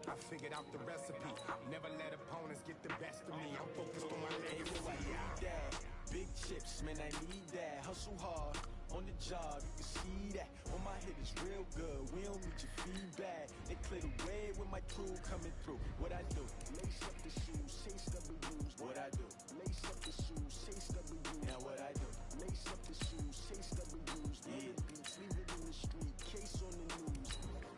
I figured out the recipe. Never let opponents get the best of me. I'm focused on my legacy. I need that. Big chips, man, I need that. Hustle hard, on the job, you can see that. On my head is real good, we don't need your feedback. They clear the way with my crew coming through. What I do? Lace up the shoes, chase W's. What I do? Lace up the shoes, chase W's. Now what I do? Lace up the shoes, chase W's. Murder beats, leave it in the street, case on the news.